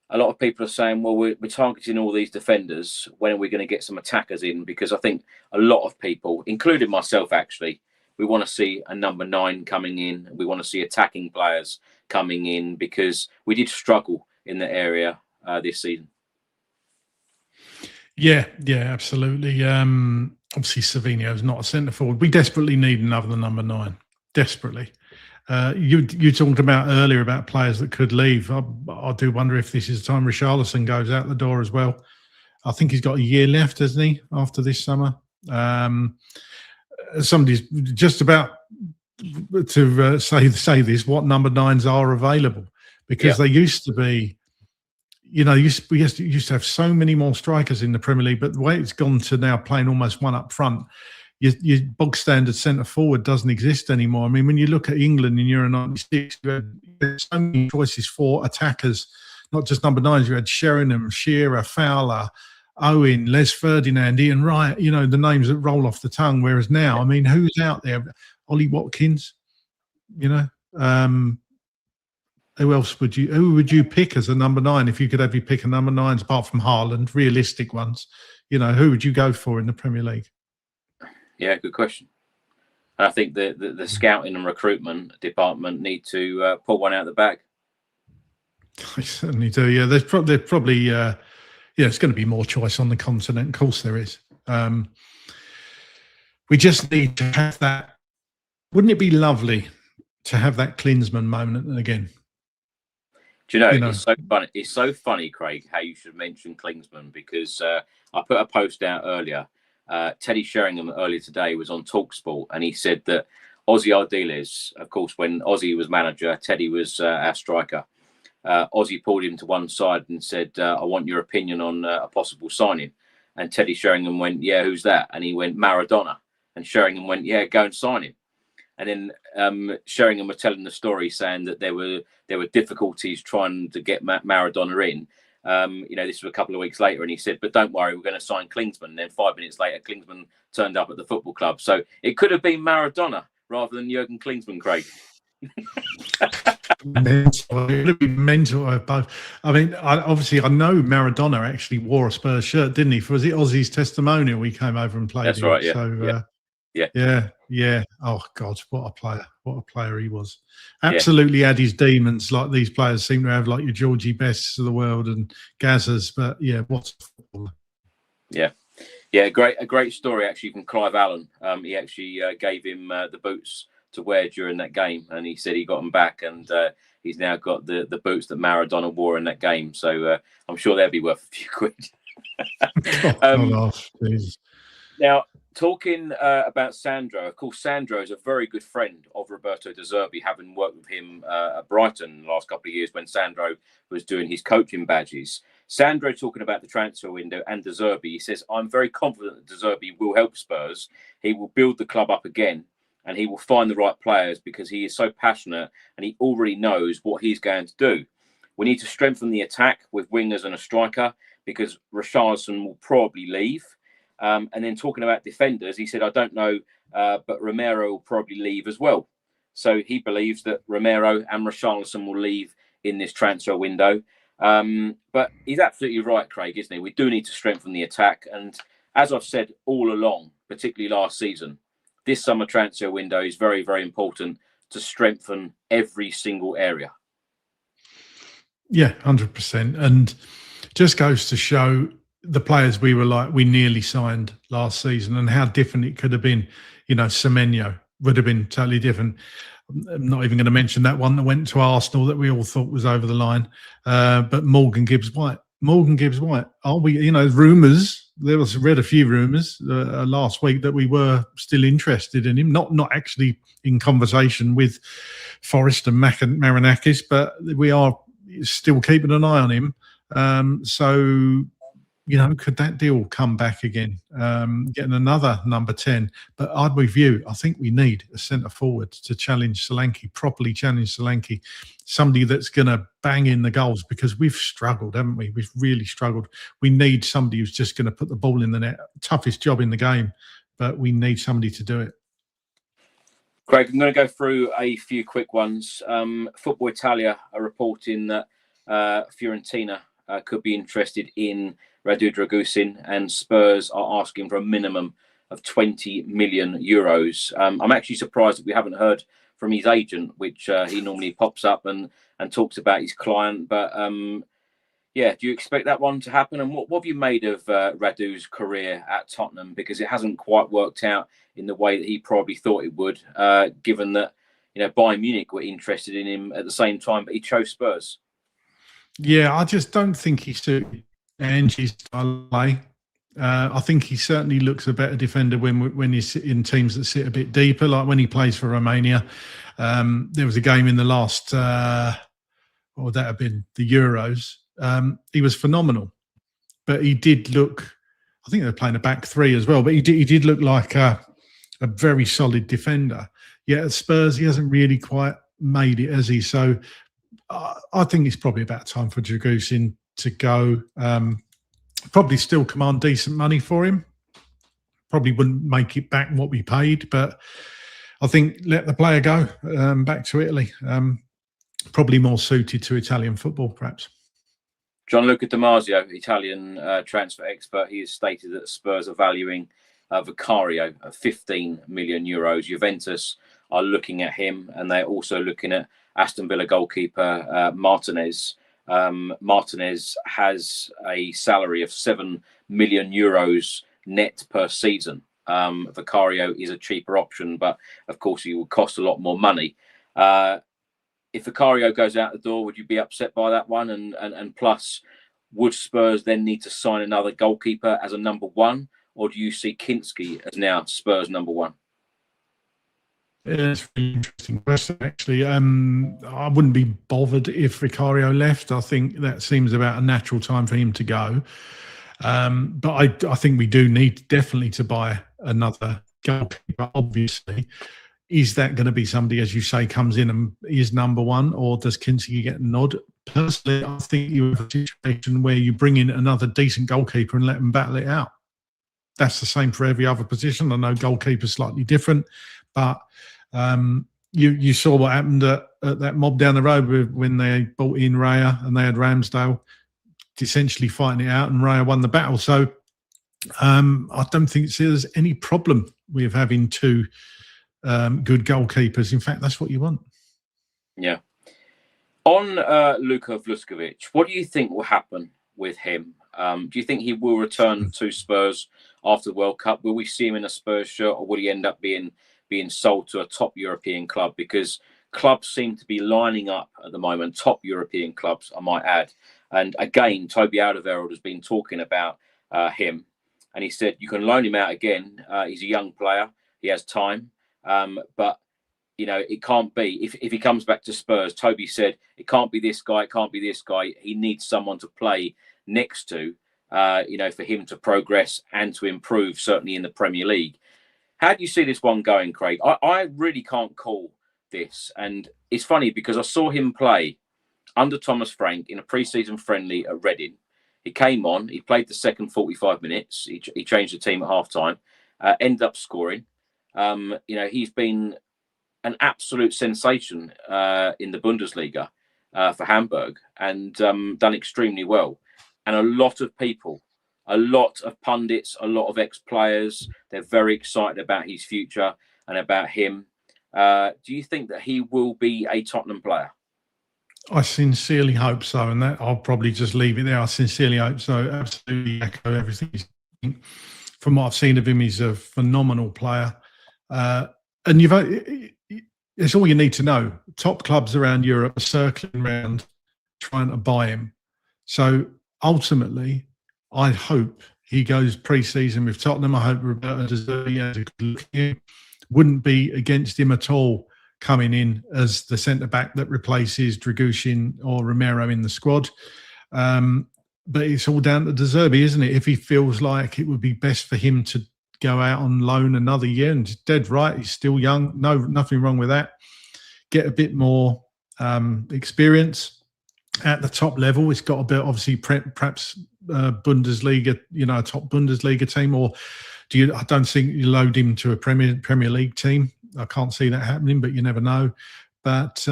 a lot of people are saying, well, we're targeting all these defenders. When are we going to get some attackers in? Because I think a lot of people, including myself actually, we want to see a number 9 coming in. We want to see attacking players coming in, because we did struggle in the area this season. Yeah, absolutely. Obviously, Savinho is not a centre forward. We desperately need another number 9. Desperately. You talked about earlier about players that could leave. I do wonder if this is the time Richarlison goes out the door as well. I think he's got a year left, hasn't he, after this summer? Somebody's just about to say this, what number 9s are available, because they used to be, we used to have so many more strikers in the Premier League, but the way it's gone to now playing almost one up front, your bog standard centre forward doesn't exist anymore. I mean, when you look at England in Euro 96, you had so many choices for attackers, not just number 9s. You had Sheringham, Shearer, Fowler, Owen, Les Ferdinand, Ian Wright, the names that roll off the tongue. Whereas now, I mean, who's out there? Ollie Watkins, who else who would you pick as a number 9 if you could have your pick of number 9s apart from Haaland, realistic ones? Who would you go for in the Premier League? Yeah, good question. I think the scouting and recruitment department need to pull one out of the bag. I certainly do. Yeah, there's probably it's going to be more choice on the continent. Of course, there is. We just need to have that. Wouldn't it be lovely to have that Klinsmann moment again? Do you know, it's so funny. It's so funny, Craig, how you should mention Klinsmann, because I put a post out earlier. Teddy Sheringham earlier today was on TalkSport, and he said that Ozzy Ardiles, of course, when Ozzy was manager, Teddy was our striker. Ozzy pulled him to one side and said, I want your opinion on a possible signing. And Teddy Sheringham went, yeah, who's that? And he went, Maradona. And Sheringham went, yeah, go and sign him. And then Sheringham was telling the story, saying that there were difficulties trying to get Maradona in. This was a couple of weeks later, and he said, but don't worry, we're going to sign Klinsmann. And then 5 minutes later, Klinsmann turned up at the football club. So it could have been Maradona rather than Jurgen Klinsmann, Craig. Mental. It would be mental. Both. I mean, I know Maradona actually wore a Spurs shirt, didn't he? Was it Ozzy's testimonial? We came over and played. That's right. Yeah. So, yeah. Oh God, what a player! What a player he was. Absolutely had his demons, like these players seem to have, like your Georgie Bests of the world and Gazas. But yeah, what's a footballer? Yeah. A great story actually from Clive Allen. He actually gave him the boots to wear during that game, and he said he got them back, and he's now got the boots that Maradona wore in that game. So I'm sure they'll be worth a few quid. Jesus. Now, talking about Sandro, of course, Sandro is a very good friend of Roberto De Zerbi, having worked with him at Brighton the last couple of years when Sandro was doing his coaching badges. Sandro talking about the transfer window and De Zerbi, he says, I'm very confident that De Zerbi will help Spurs. He will build the club up again and he will find the right players because he is so passionate and he already knows what he's going to do. We need to strengthen the attack with wingers and a striker because Richarlison will probably leave. And then talking about defenders, he said, I don't know, but Romero will probably leave as well. So he believes that Romero and Richarlison will leave in this transfer window. But he's absolutely right, Craig, isn't he? We do need to strengthen the attack. And as I've said all along, particularly last season, this summer transfer window is very, very important to strengthen every single area. Yeah, 100%. And just goes to show the players we nearly signed last season and how different it could have been. You know, Semenyo would have been totally different. I'm not even going to mention that one that went to Arsenal that we all thought was over the line. But Morgan Gibbs-White. Are we, rumours, read a few rumours last week that we were still interested in him, not actually in conversation with Forrest and Marinakis, but we are still keeping an eye on him. So, could that deal come back again? Getting another number 10. But I'm with you. I think we need a centre forward to challenge Solanke, properly challenge Solanke. Somebody that's going to bang in the goals because we've struggled, haven't we? We've really struggled. We need somebody who's just going to put the ball in the net. Toughest job in the game, but we need somebody to do it. Craig, I'm going to go through a few quick ones. Football Italia are reporting that Fiorentina could be interested in Radu Dragusin, and Spurs are asking for a minimum of 20 million euros. I'm actually surprised that we haven't heard from his agent, which he normally pops up and talks about his client. But do you expect that one to happen? And what have you made of Radu's career at Tottenham? Because it hasn't quite worked out in the way that he probably thought it would, given that Bayern Munich were interested in him at the same time, but he chose Spurs. Yeah, I just don't think he suited Angie's style of play. I think he certainly looks a better defender when he's in teams that sit a bit deeper, like when he plays for Romania. There was a game in the last, what would that have been, the Euros. He was phenomenal, but he did look, I think they were playing a back three as well, but he did look like a very solid defender. Yet at Spurs, he hasn't really quite made it, has he? So I think it's probably about time for Dragusin to go. Probably still command decent money for him. Probably wouldn't make it back what we paid, but I think let the player go back to Italy. Probably more suited to Italian football, perhaps. Gianluca Di Marzio, Italian transfer expert, he has stated that Spurs are valuing Vicario at 15 million euros. Juventus are looking at him, and they're also looking at Aston Villa goalkeeper Martinez. Martinez has a salary of 7 million euros net per season. Vicario is a cheaper option, but of course he will cost a lot more money. If Vicario goes out the door, would you be upset by that one? And plus, would Spurs then need to sign another goalkeeper as a number one, or do you see Kinski as now Spurs number one? It's a really interesting question, actually. I wouldn't be bothered if Vicario left. I think that seems about a natural time for him to go. But I think we do need definitely to buy another goalkeeper, obviously. Is that going to be somebody, as you say, comes in and is number one, or does Kinski get a nod? Personally, I think you have a situation where you bring in another decent goalkeeper and let them battle it out. That's the same for every other position. I know goalkeeper's slightly different, but you saw what happened at that mob down the road when they brought in Raya and they had Ramsdale essentially fighting it out, and Raya won the battle. So I don't think there's any problem with having two good goalkeepers. In fact, that's what you want. Yeah. On Luka Vuskovic, what do you think will happen with him? Do you think he will return to Spurs after the World Cup? Will we see him in a Spurs shirt, or will he end up being sold to a top European club? Because clubs seem to be lining up at the moment, top European clubs, I might add. And again, Toby Alderweireld has been talking about him. and he said you can loan him out again. He's a young player, he has time, but it can't be if he comes back to Spurs. Toby said it can't be this guy, it can't be this guy. He needs someone to play next to, for him to progress and to improve, certainly in the Premier League. How do you see this one going, Craig? I really can't call this, and it's funny because I saw him play under Thomas Frank in a pre-season friendly at Reading. He came on, he played the second 45 minutes, he changed the team at half-time, ended up scoring. He's been an absolute sensation in the Bundesliga for Hamburg, and done extremely well. And a lot of people, a lot of pundits, a lot of ex-players, they're very excited about his future and about him. Do you think that he will be a Tottenham player? I sincerely hope so, and that I'll probably just leave it there. I sincerely hope so. Absolutely echo everything he's saying. From what I've seen of him, he's a phenomenal player. And it's all you need to know. Top clubs around Europe are circling around trying to buy him. So ultimately, I hope he goes pre-season with Tottenham. I hope Roberto De Zerbi has a good look at him. Wouldn't be against him at all coming in as the centre-back that replaces Dragushin or Romero in the squad. But it's all down to De Zerbi, isn't it? If he feels like it would be best for him to go out on loan another year, and he's dead right, he's still young, nothing wrong with that. Get a bit more experience at the top level. It's got a bit, obviously, perhaps Bundesliga, a top Bundesliga team, or I don't think you load him to a Premier League team. I can't see that happening, but you never know. But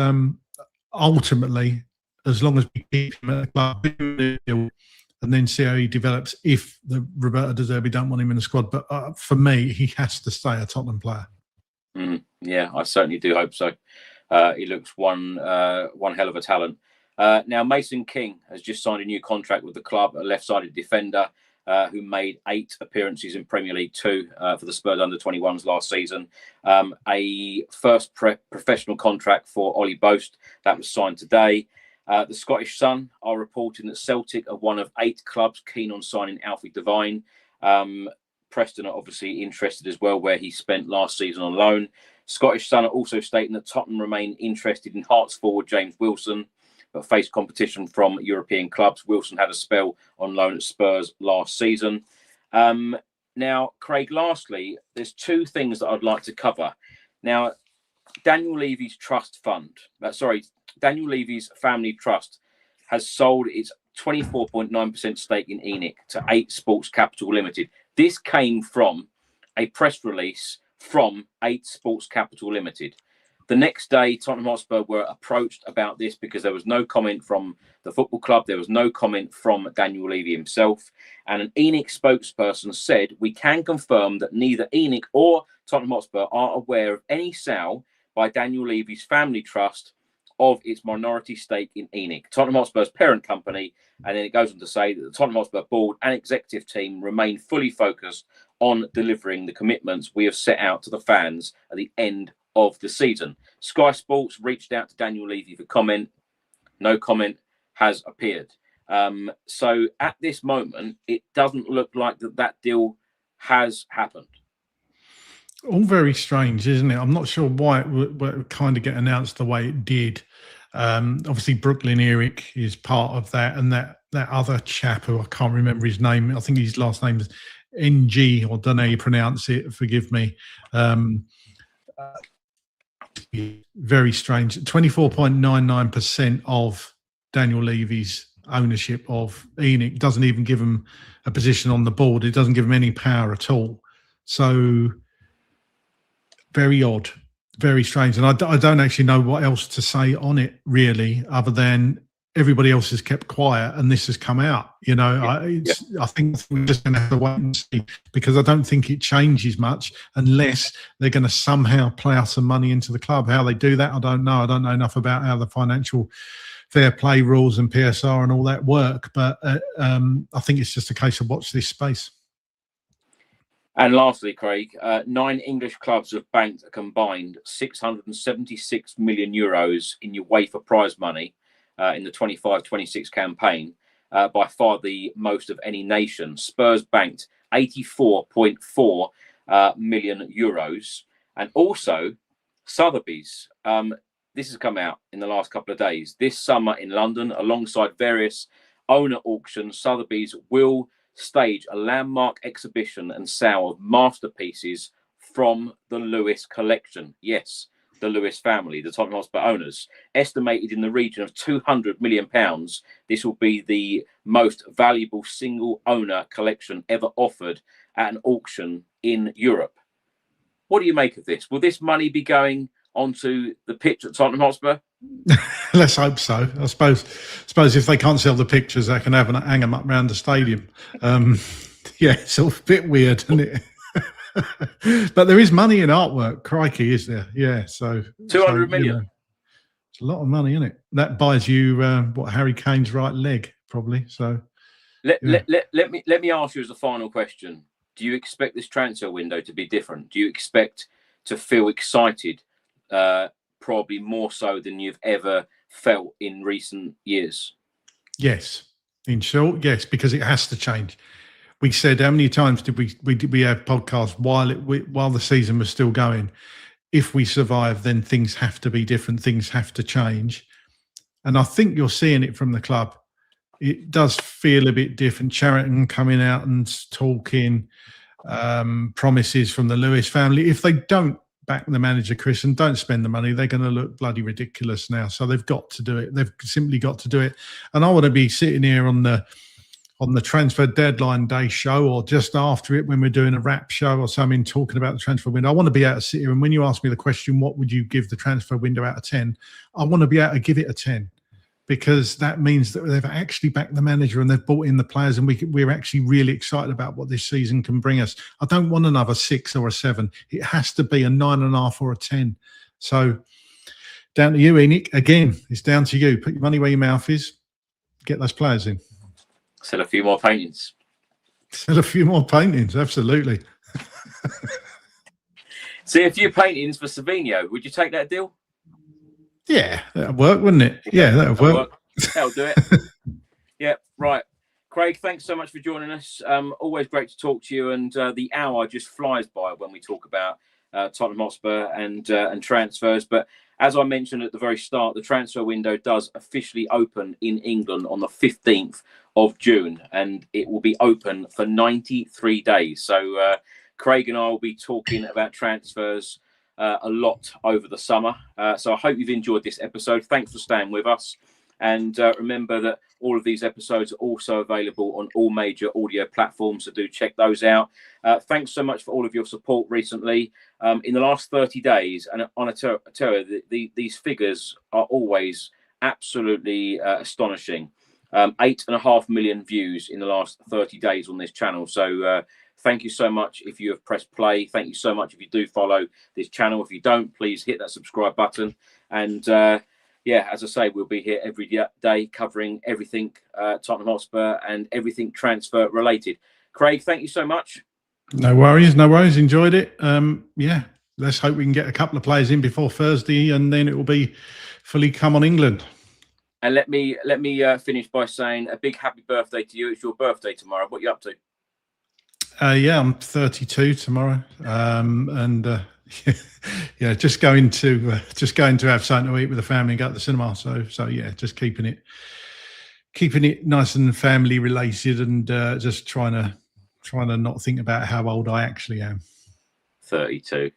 ultimately, as long as we keep him at the club and then see how he develops, if the Roberto De Zerbi don't want him in the squad. But for me, he has to stay a Tottenham player. Yeah, I certainly do hope so. He looks one hell of a talent. Now, Mason King has just signed a new contract with the club, a left-sided defender who made 8 appearances in Premier League 2 for the Spurs under-21s last season. A first professional contract for Ollie Boast that was signed today. The Scottish Sun are reporting that Celtic are one of 8 clubs keen on signing Alfie Devine. Preston are obviously interested as well, where he spent last season on loan. Scottish Sun are also stating that Tottenham remain interested in Hearts forward James Wilson, but face competition from European clubs. Wilson had a spell on loan at Spurs last season. Now, Craig, lastly, there's 2 things that I'd like to cover. Now, Daniel Levy's Daniel Levy's family trust has sold its 24.9% stake in ENIC to 8 Sports Capital Limited. This came from a press release from 8 Sports Capital Limited. The next day, Tottenham Hotspur were approached about this because there was no comment from the football club. There was no comment from Daniel Levy himself. And an ENIC spokesperson said, "We can confirm that neither ENIC or Tottenham Hotspur are aware of any sale by Daniel Levy's family trust of its minority stake in ENIC, Tottenham Hotspur's parent company." And then it goes on to say that the Tottenham Hotspur board and executive team remain fully focused on delivering the commitments we have set out to the fans at the end of the season. Sky Sports reached out to Daniel Levy for comment. No comment has appeared. So at this moment, it doesn't look like that deal has happened. All very strange, isn't it? I'm not sure why it would kind of get announced the way it did. Obviously, Brooklyn Eric is part of that, and that other chap who I can't remember his name. I think his last name is NG, or don't know how you pronounce it. Forgive me. Very strange. 24.99% of Daniel Levy's ownership of ENIC doesn't even give him a position on the board. It doesn't give him any power at all. So very odd, very strange. And I don't actually know what else to say on it, really, other than everybody else has kept quiet and this has come out. I think we're just going to have to wait and see, because I don't think it changes much unless they're going to somehow plough some money into the club. How they do that, I don't know. I don't know enough about how the financial fair play rules and PSR and all that work. But I think it's just a case of watch this space. And lastly, Craig, 9 English clubs have banked a combined €676 million in UEFA prize money in the 25-26 campaign, by far the most of any nation. Spurs banked 84.4 million euros. And also Sotheby's. This has come out in the last couple of days. This summer in London, alongside various owner auctions, Sotheby's will stage a landmark exhibition and sale of masterpieces from the Lewis collection. Yes, the Lewis family, the Tottenham Hotspur owners, estimated in the region of £200 million. This will be the most valuable single owner collection ever offered at an auction in Europe. What do you make of this? Will this money be going onto the pitch at Tottenham Hotspur? Let's hope so. I suppose if they can't sell the pictures, they can hang them up around the stadium. Yeah, it's all a bit weird, isn't it? But there is money in artwork. Crikey, is there? Yeah, so 200 million. You know, it's a lot of money, isn't it? That buys you what, Harry Kane's right leg, probably. So let me ask you as a final question. Do you expect this transfer window to be different? Do you expect to feel excited, probably more so than you've ever felt in recent years? Yes, in short, yes, because it has to change. We said, how many times did we have podcasts while the season was still going? If we survive, then things have to be different. Things have to change, and I think you're seeing it from the club. It does feel a bit different. Sheraton coming out and talking promises from the Lewis family. If they don't back the manager, Chris, and don't spend the money, they're going to look bloody ridiculous now. So they've got to do it. They've simply got to do it. And I want to be sitting here on the transfer deadline day show, or just after it when we're doing a wrap show or something, talking about the transfer window. I want to be able to sit here, and when you ask me the question, what would you give the transfer window out of 10? I want to be able to give it a 10. Because that means that they've actually backed the manager and they've brought in the players, and we're actually really excited about what this season can bring us. I don't want another 6 or a 7. It has to be a 9.5 or a 10. So down to you, Enoch. Again, it's down to you. Put your money where your mouth is. Get those players in. Sell a few more paintings. Sell a few more paintings, absolutely. See a few paintings for Savinho. Would you take that deal? Yeah, that'll work, wouldn't it? Yeah, that'll work. That'll do it. Yeah, right. Craig, thanks so much for joining us. Always great to talk to you. And the hour just flies by when we talk about Tottenham Hotspur and transfers. But as I mentioned at the very start, the transfer window does officially open in England on the 15th of June, and it will be open for 93 days. So Craig and I will be talking about transfers a lot over the summer. So I hope you've enjoyed this episode. Thanks for staying with us. And remember that all of these episodes are also available on all major audio platforms, so do check those out. Thanks so much for all of your support recently. In the last 30 days, and on these figures are always absolutely astonishing. 8.5 million views in the last 30 days on this channel. So thank you so much if you have pressed play. Thank you so much if you do follow this channel. If you don't, please hit that subscribe button. And yeah, as I say, we'll be here every day covering everything Tottenham Hotspur and everything transfer related. Craig, thank you so much. No worries, no worries. Enjoyed it. Yeah, let's hope we can get a couple of players in before Thursday, and then it will be fully come on England. And let me finish by saying a big happy birthday to you. It's your birthday tomorrow. What are you up to? Yeah, I'm 32 tomorrow, and yeah, just going to have something to eat with the family and go to the cinema. So yeah, just keeping it nice and family related, and just trying to not think about how old I actually am. 32.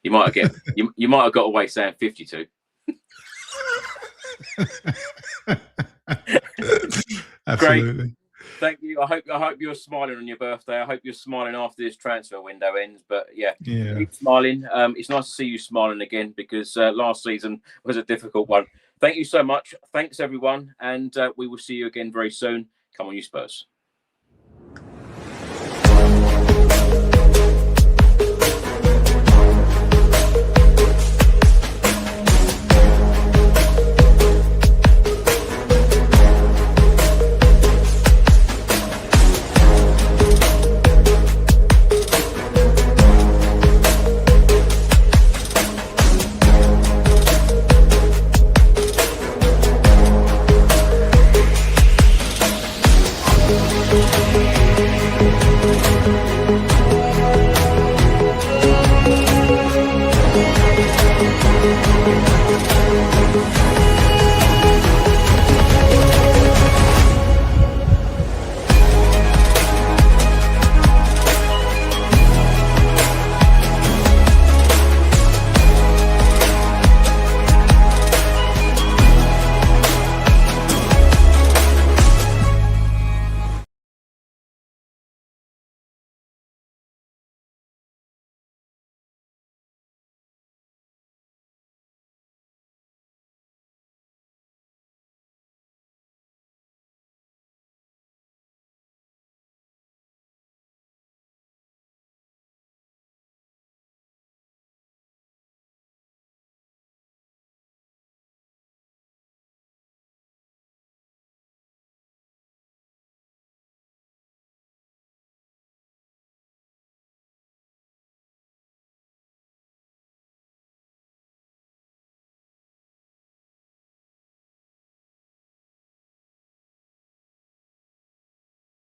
You might have you might have got away saying 52. Absolutely. Great. Thank you. I hope you're smiling on your birthday. I hope you're smiling after this transfer window ends. But yeah, keep smiling. It's nice to see you smiling again, because last season was a difficult one. Thank you so much. Thanks everyone, and we will see you again very soon. Come on, you Spurs.